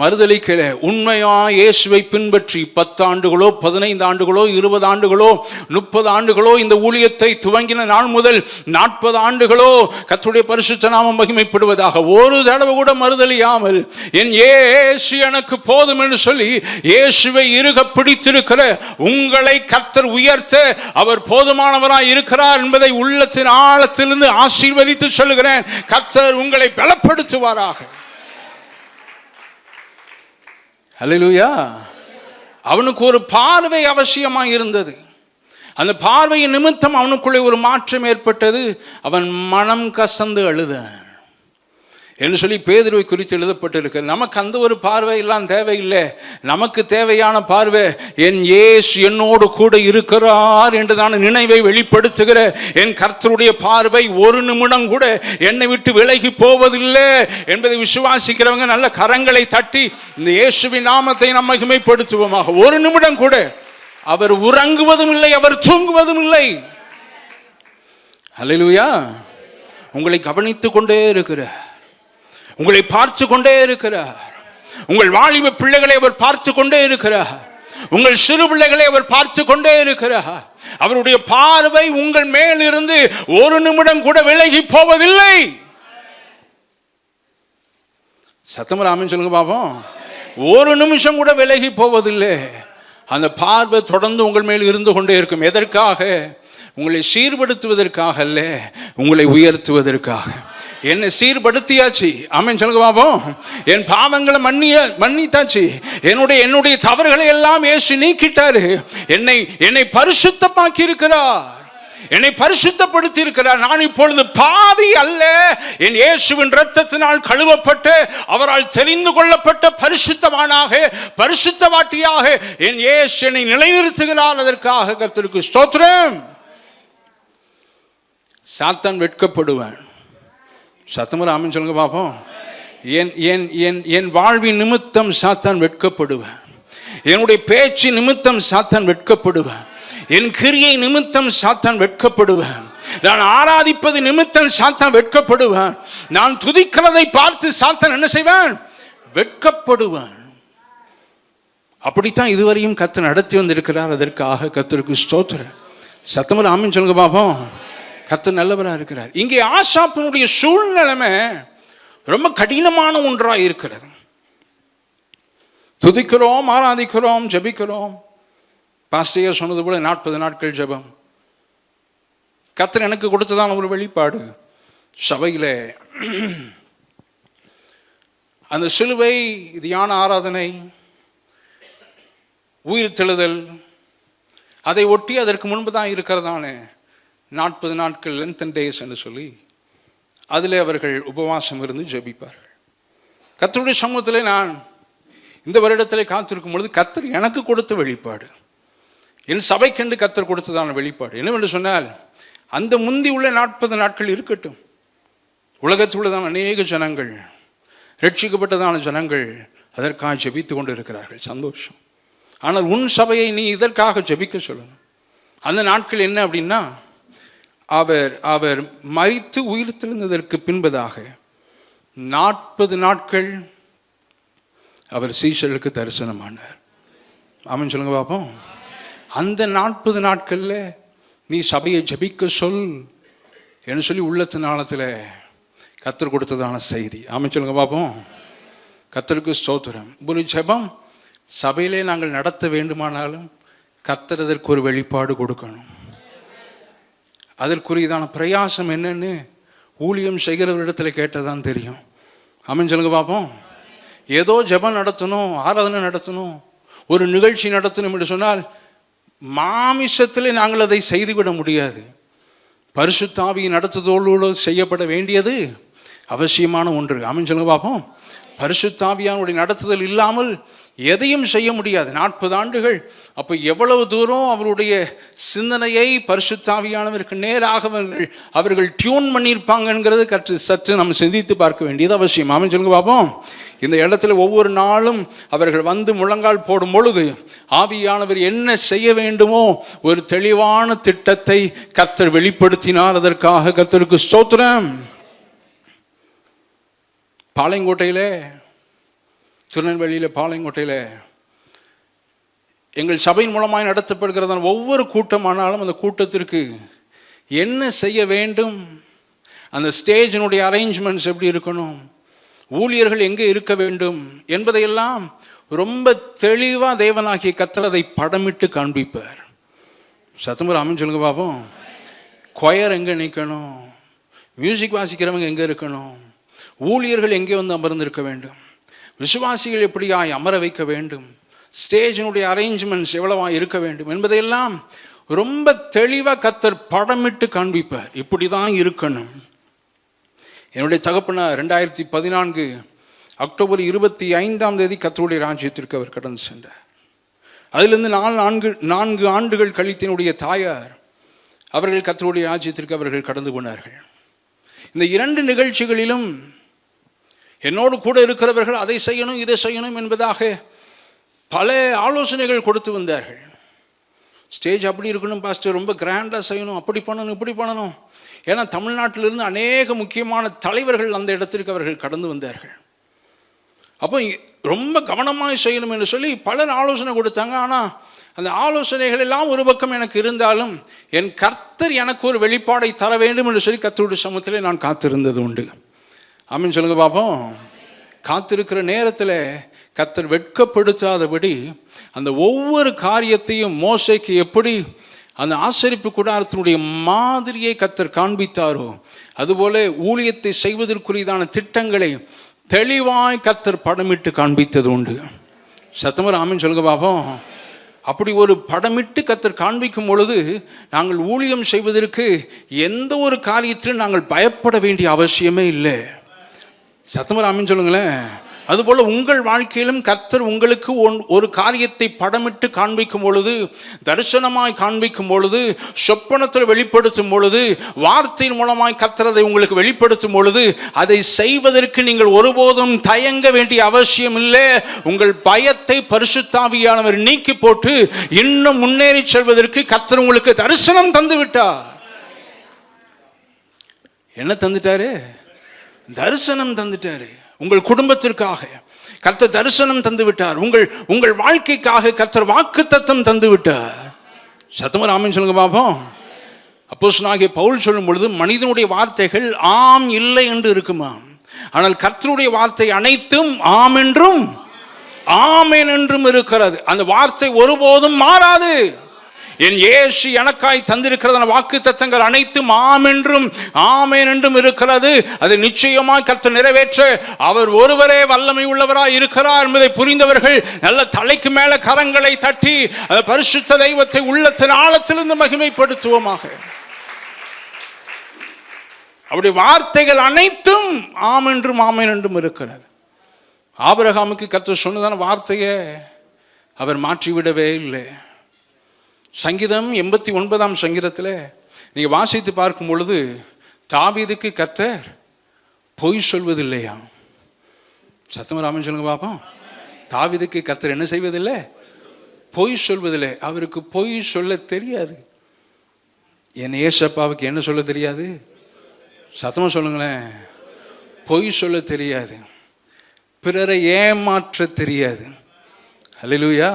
மறுதலிக்கல. உண்மையா இயேசுவை பின்பற்றி 10 ஆண்டுகளோ 15 ஆண்டுகளோ 20 ஆண்டுகளோ 30 ஆண்டுகளோ இந்த ஊழியத்தை துவங்கின நாள் முதல் 40 ஆண்டுகளோ கர்த்தருடைய பரிசுத்த நாமம் மகிமைப்படுவதாக ஒரு தடவை கூட மறுதலியாமல் என் இயேசு எனக்கு போதும் என்று சொல்லி இயேசுவை இறுக பிடித்திருக்கிற உங்களை கர்த்தர் உயர்த்த அவர் போதுமானவராய் இருக்கிறார் என்பதை உள்ளத்தின் ஆழத்திலிருந்து ஆசீர்வதித்து சொல்லுகிறேன். கர்த்தர் உங்களை பலப்படுத்துவாராக. அல்லேலூயா. அவனுக்கு ஒரு பார்வை அவசியமா இருந்தது. அந்த பார்வையின் நிமித்தம் அவனுக்குள்ளே ஒரு மாற்றம் ஏற்பட்டது. அவன் மனம் கசந்து அழுதான் என்று சொல்லி பேதுருவை குறித்து எழுதப்பட்டிருக்கு. நமக்கு அந்த ஒரு பார்வை எல்லாம் தேவையில்லை. நமக்கு தேவையான பார்வை, என் இயேசு என்னோடு கூட இருக்கிறார் என்று நான் நினைவை வெளிப்படுத்துகிற என் கர்த்தருடைய பார்வை ஒரு நிமிடம் கூட என்னை விட்டு விலகி போவதில்லை என்பதை விசுவாசிக்கிறவங்க நல்ல கரங்களை தட்டி இந்த இயேசுவின் நாமத்தை நாம் மகிமைப்படுத்துவோமாக. ஒரு நிமிடம் கூட அவர் உறங்குவதும் இல்லை, அவர் தூங்குவதும் இல்லை. அல்லேலூயா. உங்களை கவனித்துக் கொண்டே இருக்கிறார், உங்களை பார்த்து கொண்டே இருக்கிறார். உங்கள் வாலிப பிள்ளைகளை அவர் பார்த்து கொண்டே இருக்கிறார், உங்கள் சிறு பிள்ளைகளை அவர் பார்த்து கொண்டே இருக்கிறார். அவருடைய பார்வை உங்கள் மேல் இருந்து ஒரு நிமிடம் கூட விலகி போவதில்லை. சத்தம் ஆமென் சொல்லுங்க பாப்போம். ஒரு நிமிஷம் கூட விலகி போவதில்லை. அந்த பார்வை தொடர்ந்து உங்கள் மேல் இருந்து கொண்டே இருக்கும். எதற்காக? உங்களை சீர்படுத்துவதற்காக அல்ல, உங்களை உயர்த்துவதற்காக. என்னை சீர்படுத்தியாச்சு, ஆமென் சொல்லுங்க பாப்போம். என் பாவங்களை மன்னித்தாச்சு, என்னுடைய தவறுகளை எல்லாம் இயேசு நீக்கிட்டாரு. என்னை பரிசுத்தமாக்கி இருக்கிறார், என்னை பரிசுத்தப்படுத்தி இருக்கிறார். நான் இப்பொழுது பாவி அல்ல, என் இயேசுவின் இரத்தத்தினால் கழுவப்பட்டு அவரால் தெரிந்து கொள்ளப்பட்ட பரிசுத்தவானாக, பரிசுத்தவாட்டியாக என் இயேசு என்னை நிலைநிறுத்துகிறார். அதற்காக கர்த்தருக்கு ஸ்தோத்திரம். சாத்தான் வெட்கப்படுவான். சத்தமுறை ஆமென் சொல்லுங்க பாப்போம். என் வாழ்வின் நிமித்தம் சாத்தான் வெட்கப்படுவான், என்னுடைய பேச்சு நிமித்தம் சாத்தான் வெட்கப்படுவான், என் கிரியை நிமித்தம் சாத்தான் வெட்கப்படுவான், நான் ஆராதிப்பது நிமித்தம் சாத்தான் வெட்கப்படுவான், நான் துதிக்கிறதை பார்த்து சாத்தான் என்ன செய்வான்? வெட்கப்படுவான். அப்படித்தான் இதுவரையும் கர்த்தர் நடத்தி வந்திருக்கிறார். அதற்காக கர்த்தருக்கு ஸ்தோத்திரம். சத்தமுறை ஆமென் சொல்லுங்க பாப்போம். கர்த்தர் நல்லவராக இருக்கிறார். இங்கே ஆசாப்பினுடைய சூழ்நிலைமை ரொம்ப கடினமான ஒன்றாக இருக்கிறது. துதிக்கிறோம், ஆராதிக்கிறோம், ஜெபிக்கிறோம். பாஸ்டர் சொன்னது போல 40 நாட்கள் ஜெபம். கர்த்தர் எனக்கு கொடுத்ததான ஒரு வெளிப்பாடு. சபையில அந்த சிலுவை தியான ஆராதனை, உயிர் தெழுதல், அதை ஒட்டி அதற்கு முன்பு தான் இருக்கிறதான 40 நாட்கள் லென்த் டேஸ் என்று சொல்லி அதில் அவர்கள் உபவாசம் இருந்து ஜெபிப்பார்கள். கர்த்தருடைய சமூகத்தில் நான் இந்த வருடத்தில் காத்திருக்கும் பொழுது கர்த்தர் எனக்கு கொடுத்த வெளிப்பாடு, என் சபைக்கென்று கர்த்தர் கொடுத்ததான வெளிப்பாடு என்னவென்று சொன்னால், அந்த முந்தி உள்ள 40 நாட்கள் இருக்கட்டும். உலகத்தில் உள்ளதான அநேக ஜனங்கள், ரட்சிக்கப்பட்டதான ஜனங்கள் அதற்காக ஜெபித்து கொண்டு இருக்கிறார்கள். சந்தோஷம். ஆனால் உன் சபையை நீ இதற்காக ஜெபிக்க சொல்லணும். அந்த நாட்கள் என்ன அப்படின்னா, அவர் மரித்து உயிர் தெழுந்ததற்கு பின்பதாக 40 நாட்கள் அவர் சீஷர்களுக்கு தரிசனமானார். ஆமென் சொல்லுங்க பாப்போம். அந்த 40 நாட்கள்ல நீ சபையை ஜெபிக்க சொல் என்று சொல்லி உள்ளத்தின் ஆழத்தில் கர்த்தர் கொடுத்ததான செய்தி. ஆமென் சொல்லுங்க பாப்போம். கர்த்தருக்கு ஸ்தோத்திரம். ஒரு ஜெபம் சபையிலே நாங்கள் நடத்த வேண்டுமானாலும் கர்த்தர் அதற்கு ஒரு வெளிப்பாடு கொடுக்கணும். அதற்குரியதான பிரயாசம் என்னன்னு ஊழியம் செய்கிறவரிடத்தில் கேட்டதான் தெரியும். ஆமென் சொல்லுங்க பாப்போம். ஏதோ ஜெபம் நடத்தணும், ஆராதனை நடத்தணும், ஒரு நிகழ்ச்சி நடத்தணும் என்று சொன்னால் மாமிசத்திலே நாங்கள் அதை செய்துவிட முடியாது. பரிசுத்த ஆவி நடத்துதலோடு செய்யப்பட வேண்டியது அவசியமான ஒன்று. ஆமென் சொல்லுங்க பாப்போம். பரிசுத்த ஆவியானுடைய நடத்துதல் இல்லாமல் எதையும் செய்ய முடியாது. 40 ஆண்டுகள். அப்போ எவ்வளவு தூரம் அவருடைய சிந்தனையை பரிசுத்த ஆவியானவருக்கு நேராக அவர்கள் டியூன் பண்ணியிருப்பாங்கங்கிறது சற்று நம்ம சிந்தித்து பார்க்க வேண்டியது அவசியம். ஆமென் சொல்லுங்க பாப்போம். இந்த இடத்துல ஒவ்வொரு நாளும் அவர்கள் வந்து முழங்கால் போடும் பொழுது ஆவியானவர் என்ன செய்ய வேண்டுமோ ஒரு தெளிவான திட்டத்தை கர்த்தர் வெளிப்படுத்தினார். அதற்காக கர்த்தருக்கு ஸ்தோத்திரம். பாளையங்கோட்டையில், திருநெல்வேலியில் பாளையங்கோட்டையில் எங்கள் சபையின் மூலமாக நடத்தப்படுகிறதான ஒவ்வொரு கூட்டமானாலும் அந்த கூட்டத்திற்கு என்ன செய்ய வேண்டும், அந்த ஸ்டேஜினுடைய அரேஞ்ச்மெண்ட்ஸ் எப்படி இருக்கணும், ஊழியர்கள் எங்கே இருக்க வேண்டும் என்பதையெல்லாம் ரொம்ப தெளிவாக தேவனாகிய கர்த்தர் அதை படமிட்டு காண்பிப்பார். சத்தமுறை ஆமென் சொல்லுங்க பாப்போம். கொயர் எங்கே நிற்கணும், மியூசிக் வாசிக்கிறவங்க எங்கே இருக்கணும், ஊழியர்கள் எங்கே வந்து அமர்ந்திருக்க வேண்டும், விசுவாசிகள் எப்படியாய் அமர வைக்க வேண்டும், ஸ்டேஜினுடைய அரேஞ்ச்மெண்ட்ஸ் எவ்வளவா இருக்க வேண்டும் என்பதையெல்லாம் ரொம்ப தெளிவாக கர்த்தர் படமிட்டு காண்பிப்பார். இப்படி தான் இருக்கணும். என்னுடைய தகப்பனார் 2014 அக்டோபர் 25 கர்த்தருடைய ராஜ்யத்திற்கு அவர் கடந்து சென்றார். அதிலிருந்து 4 ஆண்டுகள் கழித்து என்னுடைய தாயார் அவர்கள் கர்த்தருடைய ராஜ்யத்திற்கு அவர்கள் கடந்து போனார்கள். இந்த 2 நிகழ்ச்சிகளிலும் என்னோடு கூட இருக்கிறவர்கள் அதை செய்யணும் இதை செய்யணும் என்பதாக பல ஆலோசனைகள் கொடுத்து வந்தார்கள். ஸ்டேஜ் அப்படி இருக்கணும் பாஸ்டர், ரொம்ப கிராண்டாக செய்யணும், அப்படி பண்ணணும் இப்படி பண்ணணும். ஏன்னா தமிழ்நாட்டிலிருந்து அநேக முக்கியமான தலைவர்கள் அந்த இடத்திற்கு அவர்கள் கடந்து வந்தார்கள். அப்போ ரொம்ப கவனமாக செய்யணும் என்று சொல்லி பலர் ஆலோசனை கொடுத்தாங்க. ஆனால் அந்த ஆலோசனைகள் எல்லாம் ஒரு பக்கம் எனக்கு இருந்தாலும் என் கர்த்தர் எனக்கு ஒரு வெளிப்பாடை தர வேண்டும் என்று சொல்லி கர்த்தருடைய சமூகத்தில் நான் காத்திருந்தது உண்டு. ஆமீன் சொல்லுங்க பாப்போம். காத்திருக்கிற நேரத்தில் கர்த்தர் வெட்கப்படுத்தாதபடி அந்த ஒவ்வொரு காரியத்தையும் மோசேக்கு எப்படி அந்த ஆசரிப்பு கூடாரத்தினுடைய மாதிரியை கர்த்தர் காண்பித்தாரோ அதுபோல ஊழியத்தை செய்வதற்குரியதான திட்டங்களை தெளிவாய் கர்த்தர் படமிட்டு காண்பித்தது உண்டு. சத்தமர் ஆமீன் சொல்லுங்க பாப்போம். அப்படி ஒரு படமிட்டு கர்த்தர் காண்பிக்கும் பொழுது நாங்கள் ஊழியம் செய்வதற்கு எந்த ஒரு காரியத்திலும் நாங்கள் பயப்பட வேண்டிய அவசியமே இல்லை. சத்தமர் ஆமீன் சொல்லுங்களேன். அதுபோல் உங்கள் வாழ்க்கையிலும் கர்த்தர் உங்களுக்கு ஒரு காரியத்தை படமிட்டு காண்பிக்கும் பொழுது, தரிசனமாய் காண்பிக்கும் பொழுது, சொப்பனத்தில் வெளிப்படுத்தும் பொழுது, வார்த்தையின் மூலமாய் கர்த்தர் அதை உங்களுக்கு வெளிப்படுத்தும் பொழுது அதை செய்வதற்கு நீங்கள் ஒருபோதும் தயங்க வேண்டிய அவசியம் இல்லை. உங்கள் பயத்தை பரிசுத்த ஆவியானவர் நீக்கி போட்டு இன்னும் முன்னேறி செல்வதற்கு கர்த்தர் உங்களுக்கு தரிசனம் தந்து விட்டார். என்ன தந்துட்டாரு? தரிசனம் தந்துட்டாரு. உங்கள் குடும்பத்திற்காக கர்த்தர் தரிசனம் தந்து விட்டார். உங்கள் வாழ்க்கைக்காக கர்த்தர் வாக்குத்தத்தம் தந்து விட்டார். சத்தமர் ஆமீன் சொல்லுங்க பாப்போம். அப்போஸ்தலனாகிய பவுல் சொல்லும் பொழுது மனிதனுடைய வார்த்தைகள் ஆம் இல்லை என்று இருக்குமா, ஆனால் கர்த்தருடைய வார்த்தை அனைத்தும் ஆம் என்றும் ஆமேன் என்றும் இருக்கிறது. அந்த வார்த்தை ஒருபோதும் மாறாது. என் இயேசு எனக்காய் தந்திருக்கிறதான வாக்கு தத்தங்கள் அனைத்தும் ஆம் என்றும் ஆமேன் என்றும் இருக்கிறது. அது நிச்சயமாய் கர்த்தர் நிறைவேற்ற அவர் ஒருவரே வல்லமை உள்ளவராய் இருக்கிறார் என்பதை புரிந்தவர்கள் நல்ல தலைக்கு மேல கரங்களை தட்டி பரிசுத்த தெய்வத்தை உள்ளத்தின் ஆழத்திலிருந்து மகிமைப்படுத்துவோமாக. அவருடைய வார்த்தைகள் அனைத்தும் ஆம் என்றும் ஆமேன் என்றும் இருக்கிறது. ஆபிரகாமுக்கு கர்த்தர் சொன்னதான வார்த்தையை அவர் மாற்றிவிடவே இல்லை. சங்கீதம் 89 சங்கீதத்தில் நீங்கள் வாசித்து பார்க்கும் பொழுது தாவீதுக்கு கர்த்தர் பொய் சொல்வதில்லையா? சத்தமர் ஆமென் சொல்லுங்க பாப்போம். தாவீதுக்கு கர்த்தர் என்ன செய்வதில்லை? பொய் சொல்வதில்லை. அவருக்கு பொய் சொல்ல தெரியாது. என் ஏசப்பாவுக்கு என்ன சொல்ல தெரியாது? சத்தமாக சொல்லுங்களேன். பொய் சொல்ல தெரியாது, பிறரை ஏமாற்ற தெரியாது. அல்லேலூயா,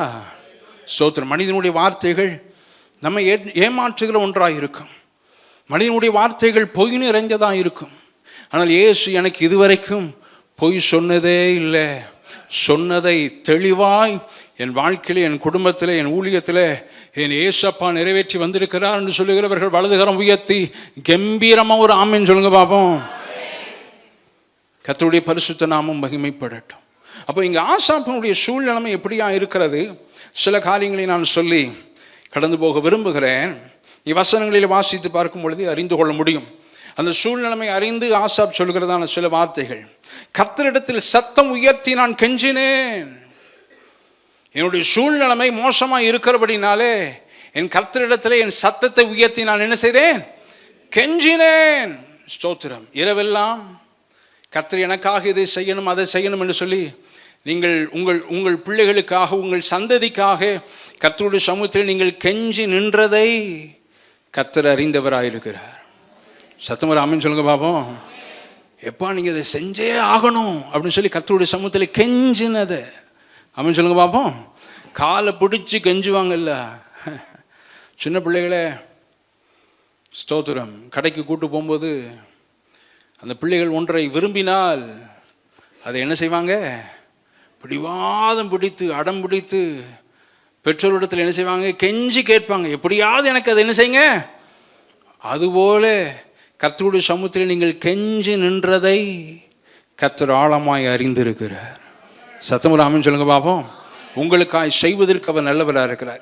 ஸ்தோத்திரம். மனிதனுடைய வார்த்தைகள் நம்மை ஏமாற்றுகிற ஒன்றாக இருக்கும். மனிதனுடைய வார்த்தைகள் பொய் நிறைந்ததாக இருக்கும். ஆனால் இயேசு எனக்கு இதுவரைக்கும் பொய் சொன்னதே இல்லை. சொன்னதை தெளிவாய் என் வாழ்க்கையில், என் குடும்பத்தில், என் ஊழியத்தில் என் ஏசப்பா நிறைவேற்றி வந்திருக்கிறார் என்று சொல்லுகிறவர்கள் வலதுகரம் உயர்த்தி கம்பீரமாக ஒரு ஆமென் சொல்லுங்க பாப்போம். கர்த்தருடைய பரிசுத்த நாமம் மகிமைப்படட்டும். அப்போ இங்கே ஆசாப்பினுடைய சூழ்நிலைமை எப்படியா இருக்கிறது? சில காரியங்களை நான் சொல்லி கடந்து போக விரும்புகிறேன். இவ்வசனங்களில் வாசித்து பார்க்கும் பொழுது அறிந்து கொள்ள முடியும். அந்த சூழ்நிலைமை அறிந்து ஆசாப் சொல்கிறதான சில வார்த்தைகள். கர்த்தரிடத்தில் சத்தம் உயர்த்தி நான் கெஞ்சினேன். என்னுடைய சூழ்நிலைமை மோசமாக இருக்கிறபடினாலே என் கர்த்தரிடத்தில் என் சத்தத்தை உயர்த்தி நான் என்ன செய்தேன்? கெஞ்சினேன். ஸ்தோத்திரம். இரவெல்லாம் கர்த்தர் எனக்காக இதை செய்யணும் அதை செய்யணும் என்று சொல்லி நீங்கள் உங்கள் பிள்ளைகளுக்காக, உங்கள் சந்ததிக்காக கர்த்தருடைய சமூகத்தில் நீங்கள் கெஞ்சி நின்றதை கர்த்தர் அறிந்தவராயிருக்கிறார். சத்தமர் ஆமென் சொல்லுங்க பாப்போம். எப்பா நீங்கள் இதை செஞ்சே ஆகணும் அப்படின்னு சொல்லி கர்த்தருடைய சமூகத்தில் கெஞ்சினதை ஆமென் சொல்லுங்க பாப்போம். காலை பிடிச்சி கெஞ்சுவாங்கல்ல சின்ன பிள்ளைகளை. ஸ்தோத்திரம். கடைக்கு கூட்டு போகும்போது அந்த பிள்ளைகள் ஒன்றை விரும்பினால் அதை என்ன செய்வாங்க? பிடிவாதம் பிடித்து அடம் பிடித்து பெற்றோரிடத்தில் என்ன செய்வாங்க? கெஞ்சி கேட்பாங்க, எப்படியாவது எனக்கு அதை என்ன செய்யுங்க. அதுபோல கர்த்தருடைய சமூகத்தில் நீங்கள் கெஞ்சி நின்றதை கர்த்தர் ஆழமாய் அறிந்திருக்கிறார். சத்தமுறை ஆமென் சொல்லுங்க பாப்போம். உங்களுக்காய் செய்வதற்கு அவர் நல்லவராக இருக்கிறார்.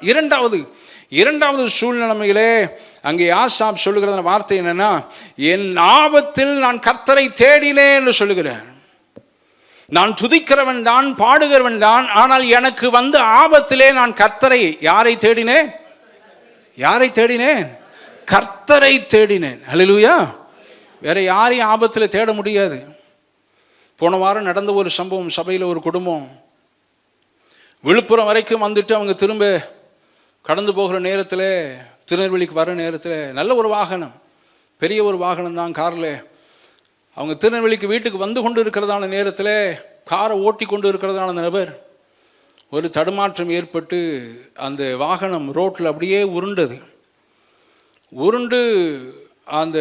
இரண்டாவது சூழ்நிலைமையிலே அங்கே ஆசாப் சொல்லுகிற வார்த்தை என்னன்னா, என் ஆபத்தில் நான் கர்த்தரை தேடினேன் என்று சொல்லுகிறேன். நான் துதிக்கிறவன் தான், பாடுகிறவன் தான், ஆனால் எனக்கு வந்த ஆபத்திலே நான் கர்த்தரை யாரை தேடினேன்? கர்த்தரை தேடினேன். ஹல்லேலூயா. வேற யாரையும் ஆபத்தில் தேட முடியாது. போன வாரம் நடந்த ஒரு சம்பவம், சபையில் ஒரு குடும்பம் விழுப்புரம் வரைக்கும் வந்துட்டு அவங்க திரும்ப கடந்து போகிற நேரத்தில், திருநெல்வேலிக்கு வர நேரத்தில் நல்ல ஒரு வாகனம், பெரிய ஒரு வாகனம் தான், காரில் அவங்க திருநெல்வேலிக்கு வீட்டுக்கு வந்து கொண்டு இருக்கிறதான நேரத்தில் காரை ஓட்டி கொண்டு இருக்கிறதான நபர் ஒரு தடுமாற்றம் ஏற்பட்டு அந்த வாகனம் ரோட்டில் அப்படியே உருண்டு அந்த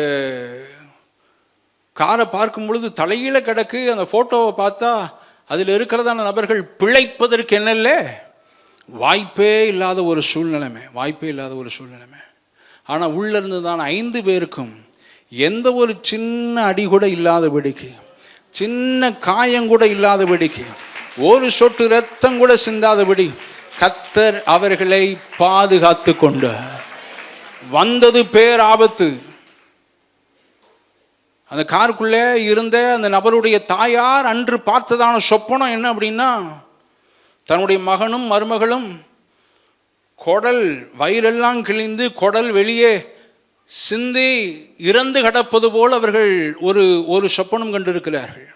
காரை பார்க்கும் பொழுது தலையில கிடக்கு. அந்த ஃபோட்டோவை பார்த்தா அதில் இருக்கிறதான நபர்கள் பிழைப்பதற்கு என்னல்ல வாய்ப்பே இல்லாத ஒரு சூழ்நிலைமை. ஆனால் உள்ளிருந்து தான் 5 பேருக்கும் எந்த ஒரு சின்ன அடி கூட இல்லாதபடிக்கு, சின்ன காயம் கூட இல்லாதபடிக்கு, ஒரு சொட்டு ரத்தம் கூட சிந்தாதபடி கர்த்தர் அவர்களை பாதுகாத்து கொண்டார். வந்தது பேராபத்து. அந்த காருக்குள்ளே இருந்த அந்த நபருடைய தாயார் அன்று பார்த்ததான சொப்பனம் என்ன அப்படின்னா, தன்னுடைய மகனும் மருமகளும் குடல் வயிறெல்லாம் கிழிந்து குடல் வெளியே சிந்தி இறந்து கிடப்பது போல் அவர்கள் ஒரு சொப்பனம் கண்டிருக்கிறார்கள்.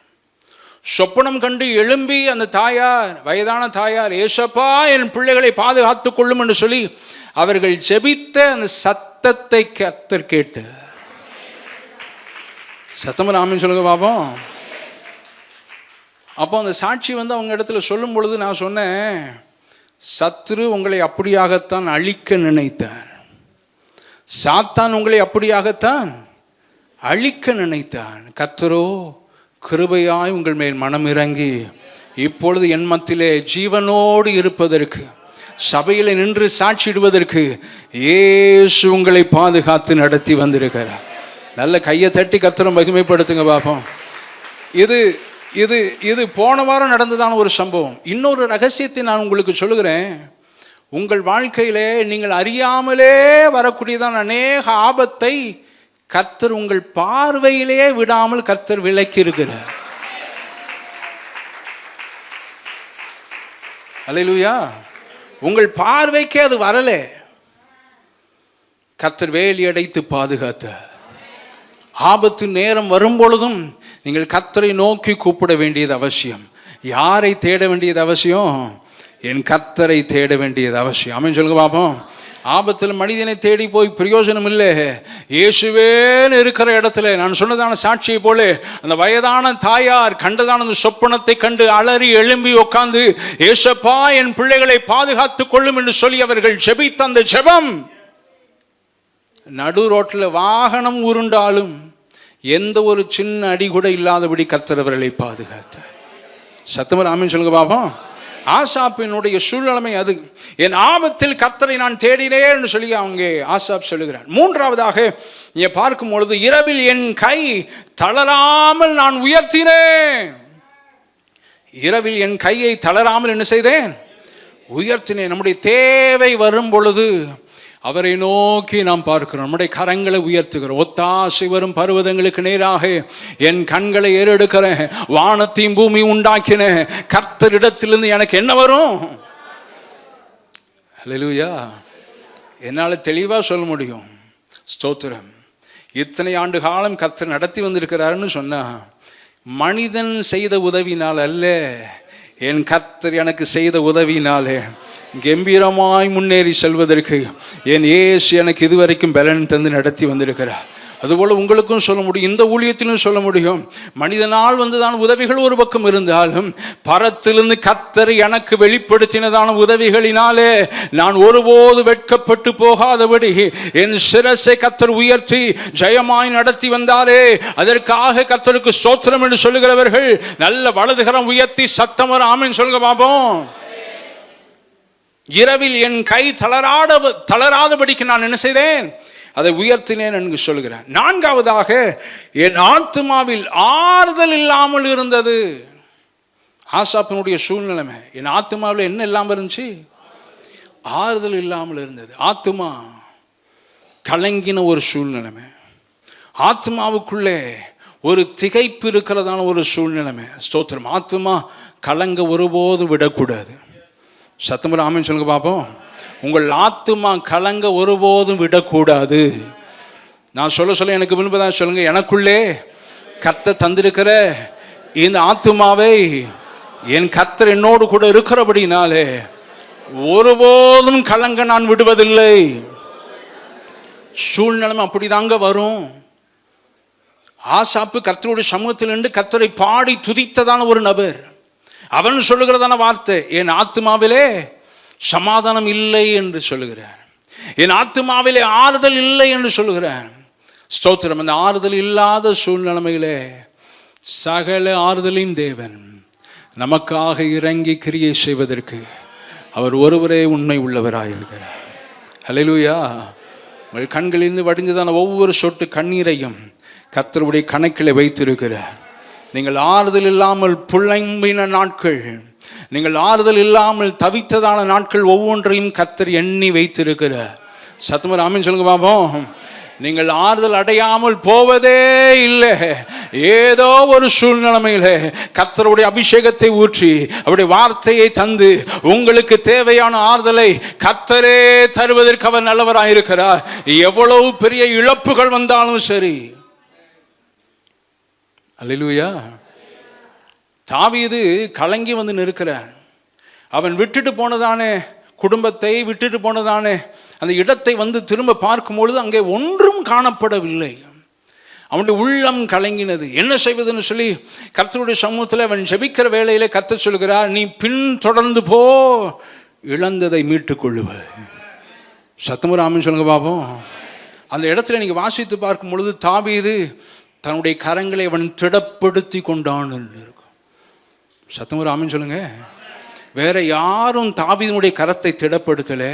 சொப்பனம் கண்டு எழும்பி அந்த தாயார், வயதான தாயார், ஏசப்பா என் பிள்ளைகளை பாதுகாத்து கொள்ளும் என்று சொல்லி அவர்கள் ஜெபித்த அந்த சத்தத்தை கர்த்தர் கேட்டு, சத்தம் ஆமென் சொல்லுங்க பாப்போம். அப்போ அந்த சாட்சி அவங்க இடத்துல சொல்லும் பொழுது நான் சொன்னேன், சத்துரு உங்களை அப்படியாகத்தான் அழிக்க நினைத்தார், சாத்தான் உங்களை அப்படியாகத்தான் அழிக்க நினைத்தான். கர்த்தரோ கிருபையாய் உங்கள் மேல் மனம் இறங்கி இப்பொழுது என் மத்தியிலே ஜீவனோடு இருப்பதற்கு, சபையில் நின்று சாட்சிடுவதற்கு இயேசு உங்களை பாதுகாத்து நடத்தி வந்திருக்கிறார். நல்ல கையை தட்டி கர்த்தரை மகிமைப்படுத்துங்க பாப்போம். இது போன வாரம் நடந்ததான ஒரு சம்பவம். இன்னொரு ரகசியத்தை நான் உங்களுக்கு சொல்லுகிறேன். உங்கள் வாழ்க்கையிலே நீங்கள் அறியாமலே வரக்கூடியதான அநேக ஆபத்தை கர்த்தர் உங்கள் பார்வையிலே விடாமல் கர்த்தர் விலக்கி இருக்கிறார். அல்லேலூயா. உங்கள் பார்வைக்கே அது வரல, கர்த்தர் வேலி அடைத்து பாதுகாத்தார். ஆபத்து நேரம் வரும் பொழுதும் நீங்கள் கர்த்தரை நோக்கி கூப்பிட வேண்டியது அவசியம். யாரை தேட வேண்டியது அவசியம்? என் கர்த்தரை தேட வேண்டியது அவசியம். ஆமென் சொல்லுங்க பாப்போம். ஆபத்தில் மனிதனை தேடி போய் பிரயோஜனம் இல்லை. இயேசுவேன்னு இருக்கிற இடத்துல நான் சொன்னதான சாட்சியை போல அந்த வயதான தாயார் கண்டதான அந்த சொப்பனத்தை கண்டு அலறி எழும்பி உட்கார்ந்து, ஏசப்பா என் பிள்ளைகளை பாதுகாத்து கொள்ளும் என்று சொல்லி அவர்கள் ஜெபித்த அந்த ஜெபம், நடு ரோட்டில் வாகனம் உருண்டாலும் எந்த ஒரு சின்ன அடி கூட இல்லாதபடி கர்த்தர் அவர்களை பாதுகாத்தார். சத்தமர் ஆமென் சொல்லுங்க பாப்போம். ஆசாப்பினுடைய சூழ்நிலைமை அது. என் ஆபத்தில் கர்த்தரை நான் தேடினேன் சொல்லி அவங்க ஆசாப் சொல்லுகிறார். மூன்றாவதாக நீங்க பார்க்கும் பொழுது, இரவில் என் கை தளராமல் நான் உயர்த்தினேன். இரவில் என் கையை தளராமல் என்ன செய்தேன்? உயர்த்தினேன். நம்முடைய தேவை வரும் பொழுது அவரை நோக்கி நாம் பார்க்கிறோம், நம்முடைய கரங்களை உயர்த்துகிறோம். ஒத்தாசை வரும் பர்வதங்களுக்கு நேராக என் கண்களை ஏறெடுக்கிறேன். வானத்தையும் பூமி உண்டாக்கின கர்த்தரிடத்திலிருந்து எனக்கு என்ன வரும்? அல்லேலூயா. என்னால் தெளிவாக சொல்ல முடியும். ஸ்தோத்திரம். இத்தனை ஆண்டு காலம் கர்த்தர் நடத்தி வந்திருக்கிறாருன்னு சொன்னா, மனிதன் செய்த உதவினால் அல்ல, என் கர்த்தர் எனக்கு செய்த உதவினாலே கம்பீரமாய் முன்னேறி செல்வதற்கு என் இயேசு எனக்கு இதுவரைக்கும் பலன் தந்து நடத்தி வந்திருக்கிறார். அதுபோல் உங்களுக்கும் சொல்ல முடியும், இந்த ஊழியத்திலும் சொல்ல முடியும். மனிதனால் வந்துதான் உதவிகள் ஒரு பக்கம் இருந்தாலும், பரத்திலிருந்து கர்த்தர் எனக்கு வெளிப்படுத்தினதான உதவிகளினாலே நான் ஒருபோது வெட்கப்பட்டு போகாதபடி என் சிரசை கர்த்தர் உயர்த்தி ஜெயமாய் நடத்தி வந்தாரே, அதற்காக கர்த்தருக்கு ஸ்தோத்திரம் என்று சொல்லுகிறவர்கள் நல்ல வலதுகரம் உயர்த்தி சத்தமர ஆமென் சொல்லுங்க பாப்போம். இரவில் என் கை தளராதபடிக்கு நான் என்ன செய்தேன்? அதை உயர்த்தினேன் என்று சொல்கிறேன். நான்காவதாக, என் ஆத்துமாவில் ஆறுதல் இல்லாமல் இருந்தது. ஆசாப்பினுடைய சூழ்நிலைமை, என் ஆத்மாவில் என்ன இல்லாமல் இருந்துச்சு? ஆறுதல் இல்லாமல் இருந்தது. ஆத்மா கலங்கின ஒரு சூழ்நிலைமை, ஆத்மாவுக்குள்ளே ஒரு திகைப்பு இருக்கிறதான ஒரு சூழ்நிலைமை. ஸ்தோத்திரம். ஆத்மா கலங்க ஒருபோதும் விடக்கூடாது. சத்தமுறை ஆமென் சொல்லுங்க பார்ப்போம். உங்கள் ஆத்மா கலங்க ஒருபோதும் விடக்கூடாது. நான் சொல்ல எனக்கு முன்பதாக சொல்லுங்க, எனக்குள்ளே கர்த்தர் தந்திருக்கிற இந்த ஆத்மாவை என் கர்த்தர் என்னோடு கூட இருக்கிறபடினாலே ஒருபோதும் கலங்க நான் விடுவதில்லை. சூழ்நிலைமை அப்படிதாங்க வரும். ஆசாப்பு கர்த்தருடைய சமூகத்தில் நின்று கர்த்தரை பாடி துதித்ததான ஒரு நபர். அவன் சொல்லுகிறதான வார்த்தை, என் ஆத்மாவிலே சமாதானம் இல்லை என்று சொல்லுகிறார், என் ஆத்மாவிலே ஆறுதல் இல்லை என்று சொல்லுகிறார். ஸ்தோத்திரம். அந்த ஆறுதல் இல்லாத சூழ்நிலைமையிலே சகல ஆறுதலின் தேவன் நமக்காக இறங்கி கிரியை செய்வதற்கு அவர் ஒருவரே உண்மை உள்ளவராயிருக்கிறார். ஹல்லேலூயா. உங்கள் கண்களிலிருந்து வடிந்ததான ஒவ்வொரு சொட்டு கண்ணீரையும் கர்த்தருடைய கணக்கில் வைத்திருக்கிறார். நீங்கள் ஆறுதல் இல்லாமல் புலம்பின நாட்கள், நீங்கள் ஆறுதல் இல்லாமல் தவித்ததான நாட்கள் ஒவ்வொன்றையும் கர்த்தர் எண்ணி வைத்திருக்கிறார். சத்தமர் ஆமென் சொல்லுங்க பாப்போம். நீங்கள் ஆறுதல் அடையாமல் போவதே இல்லை. ஏதோ ஒரு சூழ்நிலைமையில கர்த்தருடைய அபிஷேகத்தை ஊற்றி அவருடைய வார்த்தையை தந்து உங்களுக்கு தேவையான ஆறுதலை கர்த்தரே தருவதற்கு அவர் நல்லவராயிருக்கிறார். எவ்வளவு பெரிய இழப்புகள் வந்தாலும் சரி. அல்லேலூயா. தாவீது கலங்கி வந்து நிற்கிறான். அவன் விட்டுட்டு போனதானே குடும்பத்தை, விட்டுட்டு போனதானே அந்த இடத்தை வந்து திரும்ப பார்க்கும்பொழுது அங்கே ஒன்றும் காணப்படவில்லை. அவனுடைய உள்ளம் கலங்கினது. என்ன செய்வதுன்னு சொல்லி கர்த்தருடைய சமூகத்தில் அவன் ஜெபிக்கிற வேளையிலே கர்த்தர் சொல்கிறார், நீ பின் தொடர்ந்து போ, இழந்ததை மீட்டுக் கொள்ளுவாய். சத்தமுறை ஆமென் சொல்லுங்க பாப்போம். அந்த இடத்துல நீங்க வாசித்து பார்க்கும் பொழுது தாவீது தன்னுடைய கரங்களை அவன் திடப்படுத்தி கொண்டான் இருக்கும். சத்தமுறை ஆமென் சொல்லுங்க. வேற யாரும் தாவீதுடைய கரத்தை திடப்படுத்தல,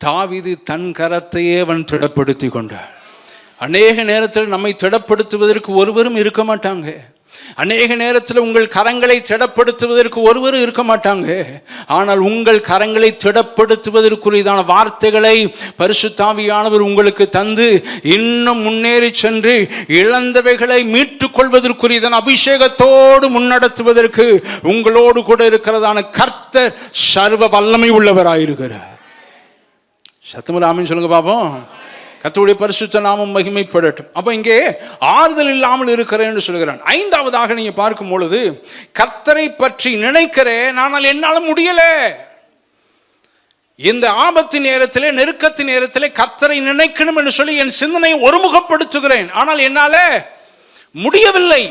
தாவீது தன் கரத்தையே அவன் திடப்படுத்தி கொண்டான். அநேக நேரத்தில் நம்மை திடப்படுத்துவதற்கு ஒருவரும் இருக்க மாட்டாங்க. அநேக நேரத்தில் உங்கள் கரங்களை திடப்படுத்துவதற்கு ஒருவரும் இருக்க மாட்டாங்க. ஆனால் உங்கள் கரங்களை திடப்படுத்துவதற்குரியதான வார்த்தைகளை பரிசுத்த ஆவியானவர் உங்களுக்கு தந்து இன்னும் முன்னேறி சென்று இழந்தவைகளை மீட்டுக் கொள்வதற்குரியதான அபிஷேகத்தோடு முன்னடத்துவதற்கு உங்களோடு கூட இருக்கிறதான கர்த்தர் சர்வ வல்லமை உள்ளவராயிருக்கிறார். சத்தமுறை ஆமென் சொல்லுங்க பாப்போம். கர்த்தருடைய பரிசுத்த நாமம் மகிமைப்படட்டும். அப்ப இங்கே ஆறுதல் இல்லாமல் இருக்கிறேன்னு சொல்கிறான். ஐந்தாவதாக நீங்க பார்க்கும் பொழுது கர்த்தரை பற்றி நினைக்கிறேன், ஆனால் என்னால முடியல. இந்த ஆபத்து நேரத்திலே, நெருக்கத்தின் நேரத்திலே கர்த்தரை நினைக்கணும் என்று சொல்லி என் சிந்தனையை ஒருமுகப்படுத்துகிறேன், ஆனால் என்னால முடியவில்லை.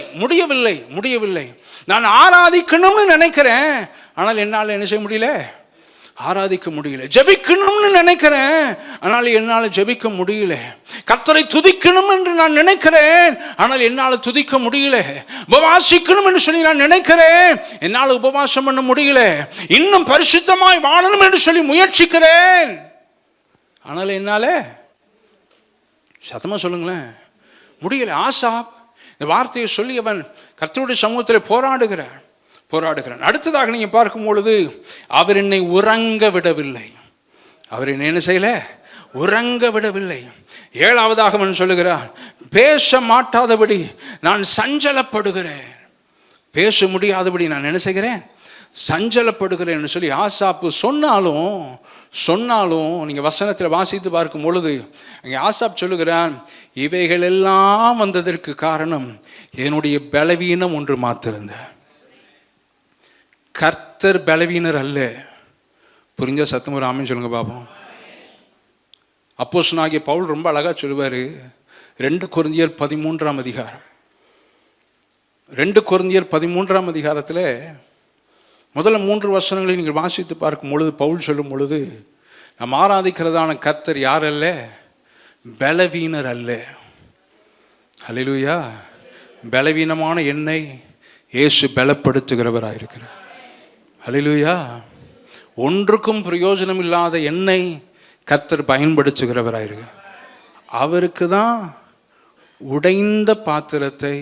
நான் ஆராதிக்கணும்னு நினைக்கிறேன், ஆனால் என்னால் என்ன செய்ய முடியல? ஆராதிக்க முடியல. ஜெபிக்கணும்னு நினைக்கிறேன், ஆனால் என்னால் ஜெபிக்க முடியல. கர்த்தரை துதிக்கணும் என்று நான் நினைக்கிறேன், ஆனால் என்னால் துதிக்க முடியல. உபவாசிக்கணும் என்று சொல்லி நான் நினைக்கிறேன், என்னால் உபவாசம் பண்ண முடியல. இன்னும் பரிசுத்தமாய் வாழணும் என்று சொல்லி முயற்சிக்கிறேன், ஆனால் என்னால, சத்தமா சொல்லுங்களேன், முடியல. ஆசாப் இந்த வார்த்தையை சொல்லி அவன் கர்த்தருடைய சமூகத்தில் போராடுகிறான். அடுத்ததாக நீங்க பார்க்கும் பொழுது அவர் என்னை உறங்க விடவில்லை. அவர் என்ன செய்யல? உறங்க விடவில்லை. ஏழாவதாக அவன் சொல்லுகிறான், பேச மாட்டாதபடி நான் சஞ்சலப்படுகிறேன். பேச முடியாதபடி நான் என்ன செய்கிறேன்? சஞ்சலப்படுகிறேன் சொல்லி ஆசாப்பு சொன்னாலும் நீங்க வசனத்தில் வாசித்து பார்க்கும் பொழுது அங்கே ஆசாப் சொல்லுகிறான், இவைகள் எல்லாம் வந்ததற்கு காரணம் என்னுடைய பலவீனம் ஒன்று மாத்திருந்தேன். கர்த்தர் பலவீனர் அல்ல. புரிஞ்ச சத்தம் ஒரு ஆமென் சொல்லுங்க பாப்போம். அப்போஸ்தலனாகிய பவுல் ரொம்ப அழகா சொல்லுவாரு. 2 கொரிந்தியர் 13ஆம் அதிகாரம், 2 கொரிந்தியர் 13ஆம் அதிகாரத்தில் முதல்ல 3 வசனங்களை நீங்கள் வாசித்து பார்க்கும் பொழுது பவுல் சொல்லும் பொழுது, நாம் ஆராதிக்கிறதான கர்த்தர் யார் அல்ல? பலவீனர் அல்ல. ஹல்லேலூயா. பலவீனமான என்னை இயேசு பலப்படுத்துகிறவராயிருக்கிறார். ஹல்லேலூயா. ஒன்றுக்கும் பிரயோஜனம் இல்லாத என்னை கர்த்தர் பயன்படுத்துகிறவராயிருக்கு. அவருக்கு தான் உடைந்த பாத்திரத்தை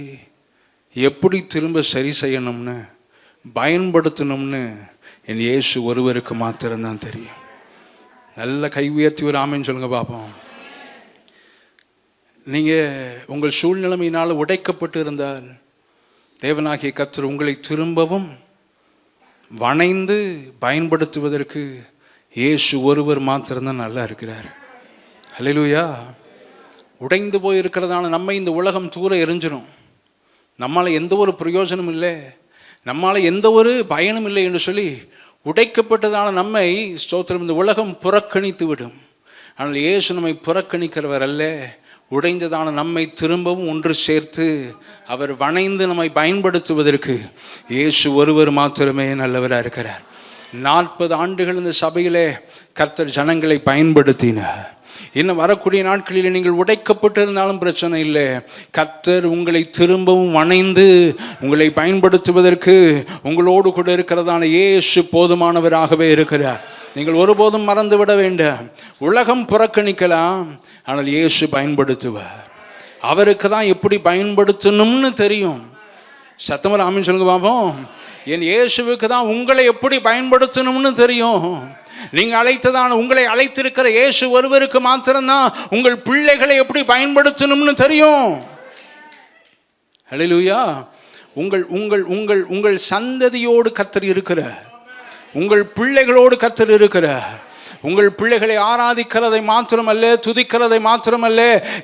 எப்படி திரும்ப சரி செய்யணும்னு பயன்படுத்தணும்னு என் இயேசு ஒருவருக்கு மாத்திரம்தான் தெரியும். நல்ல கை உயர்த்தி ஒரு ஆமென் சொல்லுங்க பார்ப்போம். நீங்கள் உங்கள் சூழ்நிலைமையினால் உடைக்கப்பட்டு இருந்தால் தேவனாகிய கர்த்தர் உங்களை திரும்பவும் வணைந்து பயன்படுத்துவதற்கு இயேசு ஒருவர் மாத்திரம்தான் நல்லா இருக்கிறார். ஹல்லேலூயா. உடைந்து போயிருக்கிறதான நம்ம இந்த உலகம் தூர எரிஞ்சிடும். நம்மளால் எந்த ஒரு பிரயோஜனம் இல்லை, நம்மளால் எந்த ஒரு பயனும் இல்லை என்று சொல்லி உடைக்கப்பட்டதான நம்மை ஸ்தோத்திரம் இந்த உலகம் புறக்கணித்து விடும். ஆனால் இயேசு நம்மை புறக்கணிக்கிறவர் அல்ல. உடைந்ததான நம்மை திரும்பவும் ஒன்று சேர்த்து அவர் வணைந்து நம்மை பயன்படுத்துவதற்கு இயேசு ஒருவர் மாத்திரமே நல்லவராக இருக்கிறார். 40 ஆண்டுகள் இந்த சபையிலே கர்த்தர் ஜனங்களை பயன்படுத்தினார். இன்னும் வரக்கூடிய நாட்களில் நீங்கள் உடைக்கப்பட்டிருந்தாலும் பிரச்சனை இல்லை. கர்த்தர் உங்களை திரும்பவும் வணைந்து உங்களை பயன்படுத்துவதற்கு உங்களோடு கூட இருக்கிறதான இயேசு போதுமானவராகவே இருக்கிறார். நீங்கள் ஒருபோதும் மறந்து விட வேண்டாம். உலகம் புறக்கணிக்கலாம், ஆனால் இயேசு பயன்படுத்துவார். அவருக்கு தான் எப்படி பயன்படுத்தணும்னு தெரியும். சத்தமர் ஆமென் சொல்லுங்க பாப்போம். என் இயேசுவுக்கு தான் உங்களை எப்படி பயன்படுத்தணும்னு தெரியும். நீங்கள் அழைத்ததான உங்களை அழைத்திருக்கிற இயேசு ஒருவருக்கு மாத்திரம்தான் உங்கள் பிள்ளைகளை எப்படி பயன்படுத்தணும்னு தெரியும். ஹல்லேலூயா. உங்கள் உங்கள் உங்கள் உங்கள் சந்ததியோடு கர்த்தர் இருக்கிறார். உங்கள் பிள்ளைகளோடு கர்த்தர் இருக்கிறார். உங்கள் பிள்ளைகளை ஆராதிக்கிறதை மாத்திரமல்ல, துதிக்கிறதை மாத்திரமல்ல,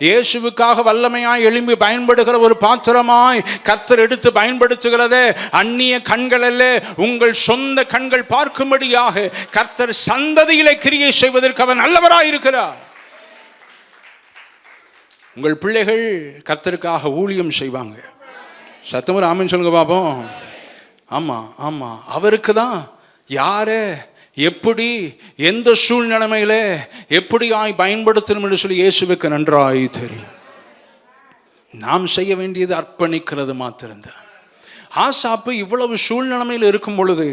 இயேசுவுக்காக வல்லமையாய் எழும்பி பயன்படுகிற ஒரு பாத்திரமாய் கர்த்தர் எடுத்து பயன்படுத்துகிறதே அந்நிய கண்கள் அல்ல, உங்கள் சொந்த கண்கள் பார்க்கும்படியாக கர்த்தர் சந்ததியிலே கிரியை செய்வதற்கு அவர் நல்லவராய் இருக்கிறார். உங்கள் பிள்ளைகள் கர்த்தருக்காக ஊழியம் செய்வாங்க. சத்தமர் ஆமென் சொல்லுங்க பாப்போம். ஆமா ஆமா, அவருக்கு தான் யாரை எப்படி எந்த சூழ்நிலைமையில எப்படி பயன்படுத்தணும் என்று சொல்லி இயேசுவுக்கு நன்றாய் தெரியும். நாம் செய்ய வேண்டியது அர்ப்பணிக்கிறது மாத்திரம்தான். ஆசாப்பு இவ்வளவு சூழ்நிலைமையில் இருக்கும் பொழுது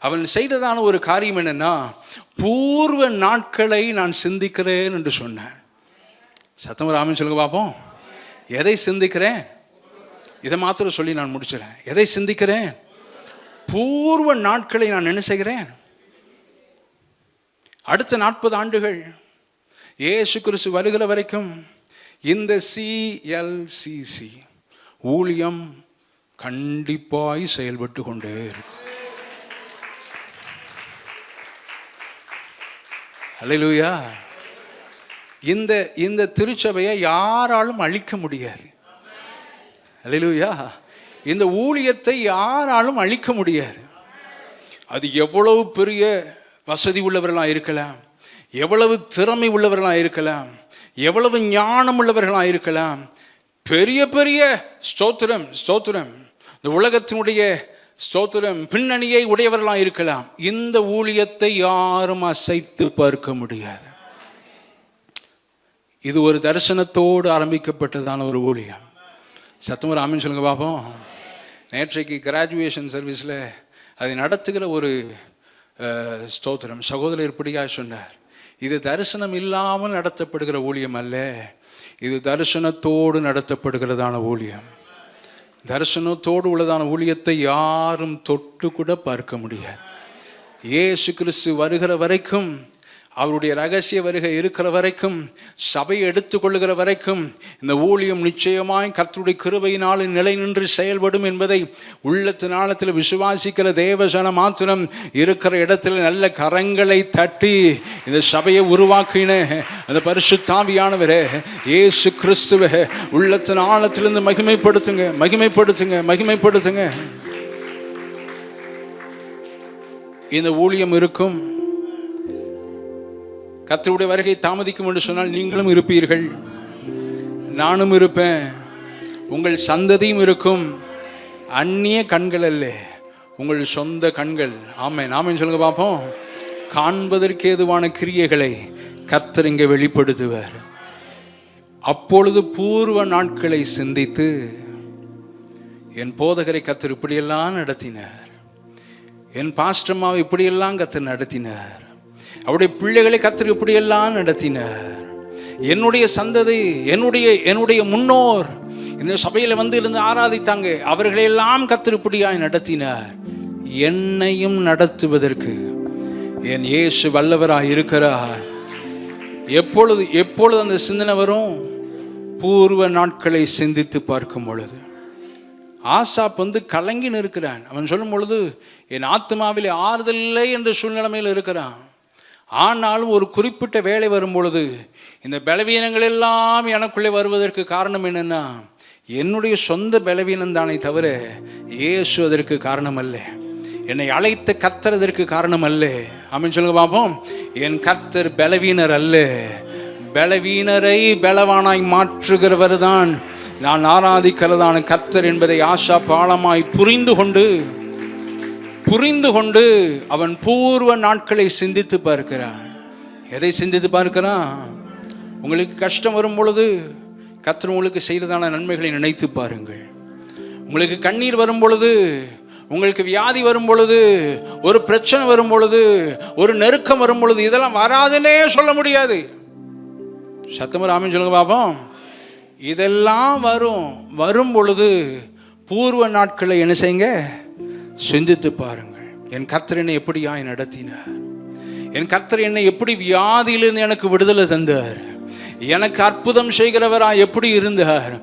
அவன் செய்ததான ஒரு காரியம் என்னன்னா, பூர்வ நாட்களை நான் சிந்திக்கிறேன் என்று சொன்னான். சத்தம் ஆமென் சொல்லுங்க பார்ப்போம். எதை சிந்திக்கிறேன்? இதை மாத்திரம் சொல்லி நான் முடிச்சிடறேன். எதை சிந்திக்கிறேன்? பூர்வ நாட்களை நான் என்ன செய்கிறேன்? அடுத்த 40 ஆண்டுகள் இயேசு கிறிஸ்து வருகிற வரைக்கும் இந்த CLCC ஊழியம் கண்டிப்பாய் செயல்பட்டு கொண்டே இருக்கும். ஹல்லேலூயா. இந்த திருச்சபையை யாராலும் அழிக்க முடியாது. ஹல்லேலூயா. இந்த ஊழியத்தை யாராலும் அழிக்க முடியாது. அது எவ்வளவு பெரிய வசதி உள்ளவர்களாக இருக்கலாம், எவ்வளவு திறமை உள்ளவர்களாக இருக்கலாம், எவ்வளவு ஞானம் உள்ளவர்களாக இருக்கலாம், பெரிய பெரிய ஸ்தோத்திரம் ஸ்தோத்திரம் இந்த உலகத்தினுடைய ஸ்தோத்திரம் பின்னணியை உடையவர்களாக இருக்கலாம். இந்த ஊழியத்தை யாரும் அசைத்து பார்க்க முடியாது. இது ஒரு தரிசனத்தோடு ஆரம்பிக்கப்பட்டதான ஒரு ஊழியம். சத்தம் ஆமென் சொல்லுங்க பாப்போம். நேற்றைக்கு கிராஜுவேஷன் சர்வீஸில் அதை நடத்துகிற ஒரு ஸ்தோத்திரம் சகோதரர் இப்படியாக சொன்னார், இது தரிசனம் இல்லாமல் நடத்தப்படுகிற ஊழியம் அல்ல, இது தரிசனத்தோடு நடத்தப்படுகிறதான ஊழியம். தரிசனத்தோடு உள்ளதான ஊழியத்தை யாரும் தொட்டு கூட பார்க்க முடியாது. இயேசு கிறிஸ்து வருகிற வரைக்கும், அவருடைய ரகசிய வருகை இருக்கிற வரைக்கும், சபையை எடுத்துக்கொள்ளுகிற வரைக்கும் இந்த ஊழியம் நிச்சயமாய் கர்த்தருடைய கிருபையினால் நிலை நின்று செயல்படும் என்பதை உள்ளத்தின் ஆழத்தில் விசுவாசிக்கிற தேவஜன மாத்திரம் இருக்கிற இடத்துல நல்ல கரங்களை தட்டி இந்த சபையை உருவாக்கின அந்த பரிசுத்த ஆவியானவரே இயேசு கிறிஸ்துவை உள்ளத்தின் ஆழத்திலிருந்து மகிமைப்படுத்துங்க, மகிமைப்படுத்துங்க, மகிமைப்படுத்துங்க. இந்த ஊழியம் இருக்கும். கர்த்தருடைய வருகை தாமதிக்கும் என்று சொன்னால் நீங்களும் இருப்பீர்கள், நானும் இருப்பேன், உங்கள் சந்ததியும் இருக்கும். அந்நிய கண்கள் அல்ல, உங்கள் சொந்த கண்கள். ஆமென் ஆமென் சொல்லுங்க பார்ப்போம். காண்பதற்கு ஏதுவான கிரியைகளை கர்த்தர் இங்கே வெளிப்படுத்துவார். அப்பொழுது பூர்வ நாட்களை சிந்தித்து என் போதகரை கர்த்தர் இப்படியெல்லாம் நடத்தினார், என் பாஸ்டர்மாவை இப்படியெல்லாம் கர்த்தர் நடத்தினார், அவருடைய பிள்ளைகளை கர்த்தர் இப்படியெல்லாம் நடத்தினார், என்னுடைய சந்ததி என்னுடைய முன்னோர் இந்த சபையில் வந்து இருந்து ஆராதித்தாங்க, அவர்களையெல்லாம் கர்த்தர் இப்படியாய் நடத்தினார் என்னையும் நடத்துவதற்கு என் இயேசு வல்லவராய் இருக்கிறார். எப்பொழுது அந்த சிந்தனை வரும்? பூர்வ நாட்களை சிந்தித்து பார்க்கும் பொழுது. ஆசாப் கலங்கி நிற்கிறான். அவன் சொல்லும் பொழுது, என் ஆத்மாவிலே ஆறுதல் இல்லை என்ற சூழ்நிலைமையில் இருக்கிறான். ஆனாலும் ஒரு குறிப்பிட்ட வேலை வரும் பொழுது இந்த பலவீனங்கள் எல்லாம் எனக்குள்ளே வருவதற்கு காரணம் என்னன்னா, என்னுடைய சொந்த பலவீனம் தானே தவிர இயேசு அதற்கு காரணம் அல்ல. என்னை அழைத்த கர்த்தர் அதற்கு காரணம் அல்ல. ஆமென் சொல்லுங்க பாப்போம். என் கர்த்தர் பலவீனர் அல்ல, பலவீனரை பலவானாய் மாற்றுகிறவர் தான் நான் ஆராதிக்கிறதான கர்த்தர் என்பதை ஆசாப் ஆழமாய் புரிந்து கொண்டு அவன் பூர்வ நாட்களை சிந்தித்து பார்க்கிறான். எதை சிந்தித்து பார்க்கிறான்? உங்களுக்கு கஷ்டம் வரும் பொழுது கர்த்தர் உங்களுக்கு செய்ததான நன்மைகளை நினைத்து பாருங்கள். உங்களுக்கு கண்ணீர் வரும் பொழுது, உங்களுக்கு வியாதி வரும் பொழுது, ஒரு பிரச்சனை வரும் பொழுது, ஒரு நெருக்கம் வரும் பொழுது, இதெல்லாம் வராதுன்னே சொல்ல முடியாது. சத்தமர் ஆமென் சொல்லுங்க பாப்போம். இதெல்லாம் வரும் பொழுது பூர்வ நாட்களை என்ன செய்யுங்க? சிந்தித்து பாருங்கள். என் கர்த்தர் என்னை எப்படியாய் நடத்தினார், என் கர்த்தர் என்னை எப்படி வியாதியிலிருந்து எனக்கு விடுதலை தந்தார், எனக்கு அற்புதம் செய்கிறவராய் எப்படி இருந்தார்,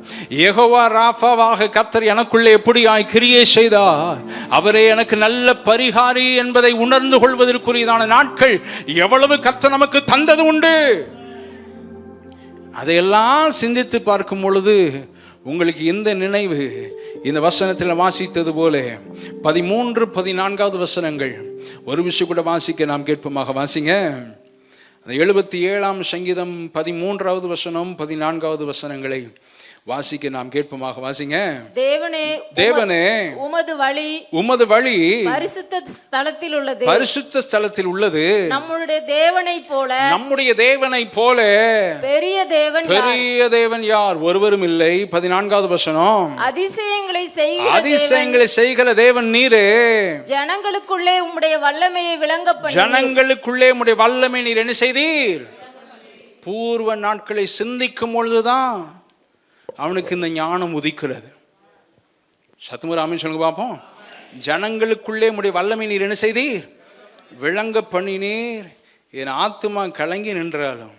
யெகோவா ராஃபாவாக கர்த்தர் எனக்குள்ளே எப்படியாய் கிரியை செய்தார், அவரே எனக்கு நல்ல பரிகாரி என்பதை உணர்ந்து கொள்வதற்குரியதான நாட்கள் எவ்வளவு கர்த்தர் நமக்கு தந்தது உண்டு. அதையெல்லாம் சிந்தித்து பார்க்கும் பொழுது உங்களுக்கு இந்த நினைவு, இந்த வசனத்தில் வாசித்தது போல 13, 14 வசனங்கள் ஒரு விஷயம் கூட வாசிக்க நாம் கேட்போமாக. வாசிங்க. 77ஆம் சங்கீதம் 13வது வசனம் 14வது வசனங்களை வாசிக்க நாம் கேட்போமாக. வாசிங்க. தேவனே உமது வழி பரிசுத்த ஸ்தலத்தில் உள்ளது. நம்முடைய தேவனை போல பெரிய தேவன் யார்? ஒருவரும் இல்லை. 14வது வசனம், அதிசயங்களை செய்கிற தேவன் நீரே. ஜனங்களுக்குள்ளே உம்முடைய வல்லமையை நீர் என்ன செய்தீர்? பூர்வ நாட்களை சிந்திக்கும் பொழுதுதான் அவனுக்கு இந்த ஞானம் உதிக்கிறது. சத்துமுறை ஆமென் சொல்லுங்க பாப்போம். ஜனங்களுக்குள்ளே உம்முடைய வல்லமை நீர் என்ன செய்தீர்? விளங்க பண்ணினீர். என் ஆத்துமா கலங்கி நின்றாலும்,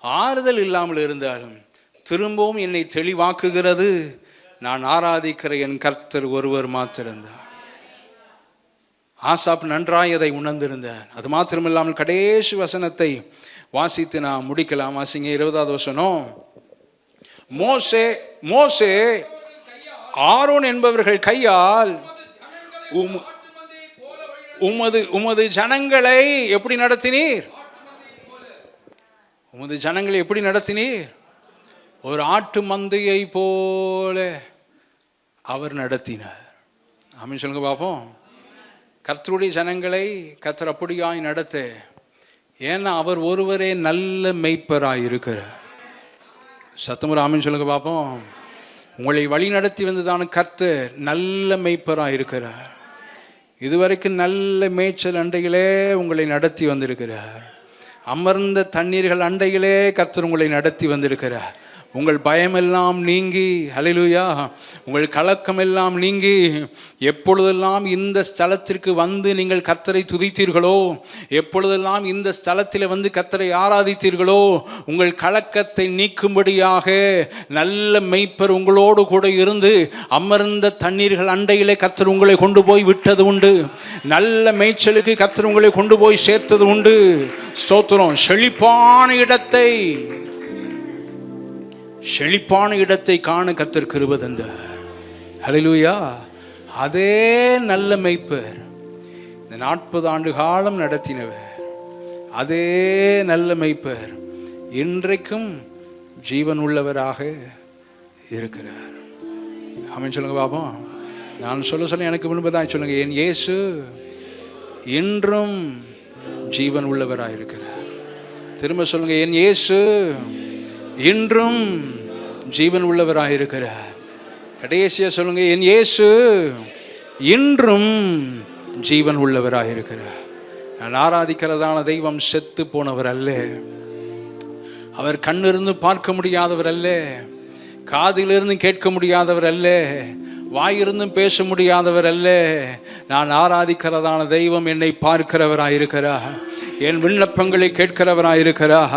ஆறுதல் இல்லாமல் இருந்தாலும் திரும்பவும் என்னை தெளிவாக்குகிறது. நான் ஆராதிக்கிற என் கர்த்தர் ஒருவர் மாத்திருந்தார். ஆசாப் நன்றாய் அதை உணர்ந்திருந்தார். அது மாத்திரமில்லாமல் கடைசி வசனத்தை வாசித்து நான் முடிக்கலாம். வாசிங்க. 20வது வசனம், மோசே ஆரோன் என்பவர்கள் கையால் உமது ஜனங்களை எப்படி நடத்தினீர்? ஒரு ஆட்டு மந்தையை போல அவர் நடத்தினார். ஆமென் சொல்லுங்க பாப்போம். கர்த்தருடைய ஜனங்களை கர்த்தர் அப்படியாய் நடத்த, ஏன்னா அவர் ஒருவரே நல்ல மெய்ப்பராய் இருக்கிறார். சத்தமுறை ஆமென் சொல்லுங்க பாப்போம். உங்களை வழி நடத்தி வந்ததான கர்த்தர் நல்ல மெய்ப்பராய் இருக்கிறார். இதுவரைக்கும் நல்ல மேய்ச்சல் அண்டைகளே உங்களை நடத்தி வந்திருக்கிறார். அமர்ந்த தண்ணீர்கள் அண்டைகளே கர்த்தர் உங்களை நடத்தி வந்திருக்கிறார். உங்கள் பயமெல்லாம் நீங்கி, ஹல்லேலூயா, உங்கள் கலக்கமெல்லாம் நீங்கி, எப்பொழுதெல்லாம் இந்த ஸ்தலத்திற்கு வந்து நீங்கள் கர்த்தரை துதித்தீர்களோ, எப்பொழுதெல்லாம் இந்த ஸ்தலத்தில் வந்து கர்த்தரை ஆராதித்தீர்களோ, உங்கள் கலக்கத்தை நீக்கும்படியாக நல்ல மெய்ப்பர் உங்களோடு கூட இருந்து அமர்ந்த தண்ணீர்கள் அண்டையிலே கர்த்தர் உங்களை கொண்டு போய் விட்டது உண்டு. நல்ல மேய்ச்சலுக்கு கர்த்தர் உங்களை கொண்டு போய் சேர்த்தது உண்டு. ஸ்தோத்திரம். செழிப்பான இடத்தை காண கர்த்தர் கிருபை தந்தார். ஹல்லேலூயா. அதே நல்ல மெய்ப்பர் இந்த 40 ஆண்டு காலம் நடத்தினவர், அதே நல்ல மெய்ப்பர் இன்றைக்கும் ஜீவன் உள்ளவராக இருக்கிறார். ஆமென் சொல்லுங்க பாப்போம். நான் சொல்ல எனக்கு முன்பதாக சொல்லுங்க, என் இயேசு இன்றும் ஜீவன் உள்ளவராக இருக்கிறார். திரும்ப சொல்லுங்க, என் இயேசு இன்றும் ஜீவன் உள்ளவராக இருக்கிறார். கடைசியா சொல்லுங்க, என் இயேசு இன்றும் ஜீவன் உள்ளவராக இருக்கிறார். நான் ஆராதிக்கிறதான தெய்வம் செத்து போனவர் அல்ல, அவர் கண்ணிருந்து பார்க்க முடியாதவர் அல்ல, காதிலிருந்து கேட்க முடியாதவர் அல்ல, வாயிருந்தும் பேச முடியாதவர் அல்ல, நான் ஆராதிக்கிறதான தெய்வம் என்னை பார்க்கிறவராயிருக்கிறார், என் விண்ணப்பங்களை கேட்கிறவராயிருக்கிறார்.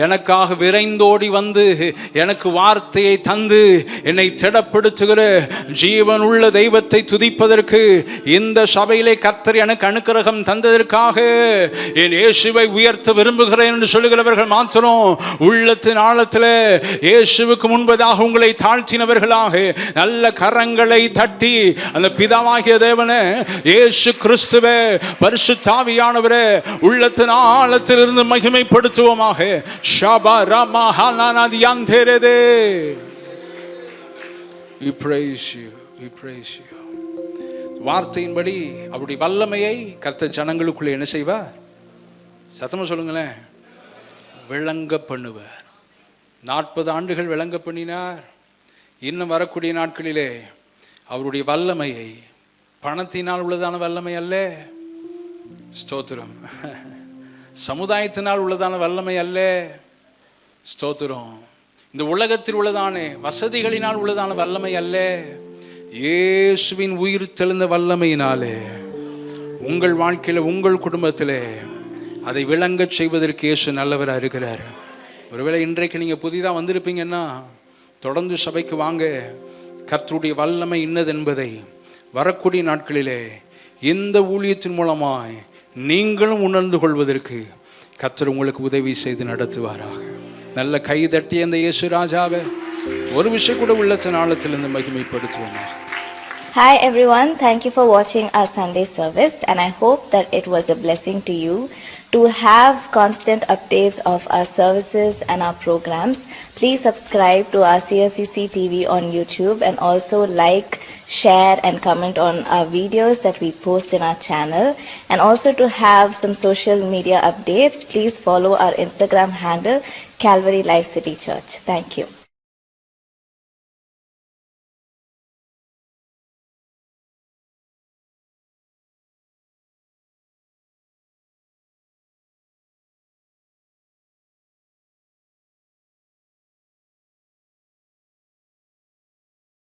எனக்காக விரைந்தோடி வந்து எனக்கு வார்த்தையை தந்து என்னை திடப்படுத்துகிற ஜீவன் உள்ள தெய்வத்தை துதிப்பதற்கு இந்த சபையிலே கர்த்தர் எனக்கு அனுக்கிரகம் தந்ததற்காக என் இயேசுவை உயர்த்த விரும்புகிறேன் என்று சொல்லுகிறவர்கள் மாத்திரம் உள்ளத்தின் ஆழத்தில் இயேசுவுக்கு முன்பதாக உங்களை தாழ்த்தினவர்களாக நல்ல கரங்களை தட்டி அந்த பிதாவாகிய தேவனே, இயேசு கிறிஸ்துவே, பரிசுத்த ஆவியானவரே, உள்ளத்தின் ஆழத்திலிருந்து மகிமைப்படுத்துவோமாக. ஷபா Rama ஹானாதி அந்தேரதே. We praise you, we praise you. வார்த்தையின்படி அவருடைய வல்லமையை கர்த்தர் ஜனங்களுக்குள்ளே என்ன செய்வார்? சத்தமா சொல்லுங்களேன். விளங்க பண்ணுவார். 40 ஆண்டுகள் விளங்க பண்ணினார். இன்னும் வரக்கூடிய நாட்களிலே அவருடைய வல்லமையை, பணத்தினால் உள்ளதான வல்லமை அல்ல, ஸ்தோத்திரம், சமுதாயத்தினால் உள்ளதான வல்லமை அல்ல, ஸ்தோத்திரம், இந்த உலகத்தில் உள்ளதான வசதிகளினால் உள்ளதான வல்லமை அல்ல, இயேசுவின் உயிர் தெழுந்த வல்லமையினாலே உங்கள் வாழ்க்கையில, உங்கள் குடும்பத்திலே அதை விளங்க செய்வதற்கு இயேசு நல்லவராக இருக்கிறார். ஒருவேளை இன்றைக்கு நீங்க புதிதாக வந்திருப்பீங்கன்னா தொடர்ந்து சபைக்கு வாங்க. கர்த்தருடைய வல்லமை இன்னது என்பதை வரக்கூடிய நாட்களிலே இந்த ஊழியத்தின் மூலமாய் நீங்களும் உணர்ந்து கொள்வதற்கு கர்த்தர் உங்களுக்கு உதவி செய்து நடத்துவாராக. நல்ல கை தட்டி அந்த இயேசு ராஜாவை ஒரு விஷயம் கூட உள்ளத்தின் ஆழத்திலிருந்து மகிமைப்படுத்துவோம். Hi everyone, thank you for watching our Sunday service, and I hope that it was a blessing to you. To have constant updates of our services and our programs, please subscribe to our CLCC TV on YouTube, and also like, share and comment on our videos that we post in our channel. And also to have some social media updates, please follow our Instagram handle, Calvary Life City Church. Thank you.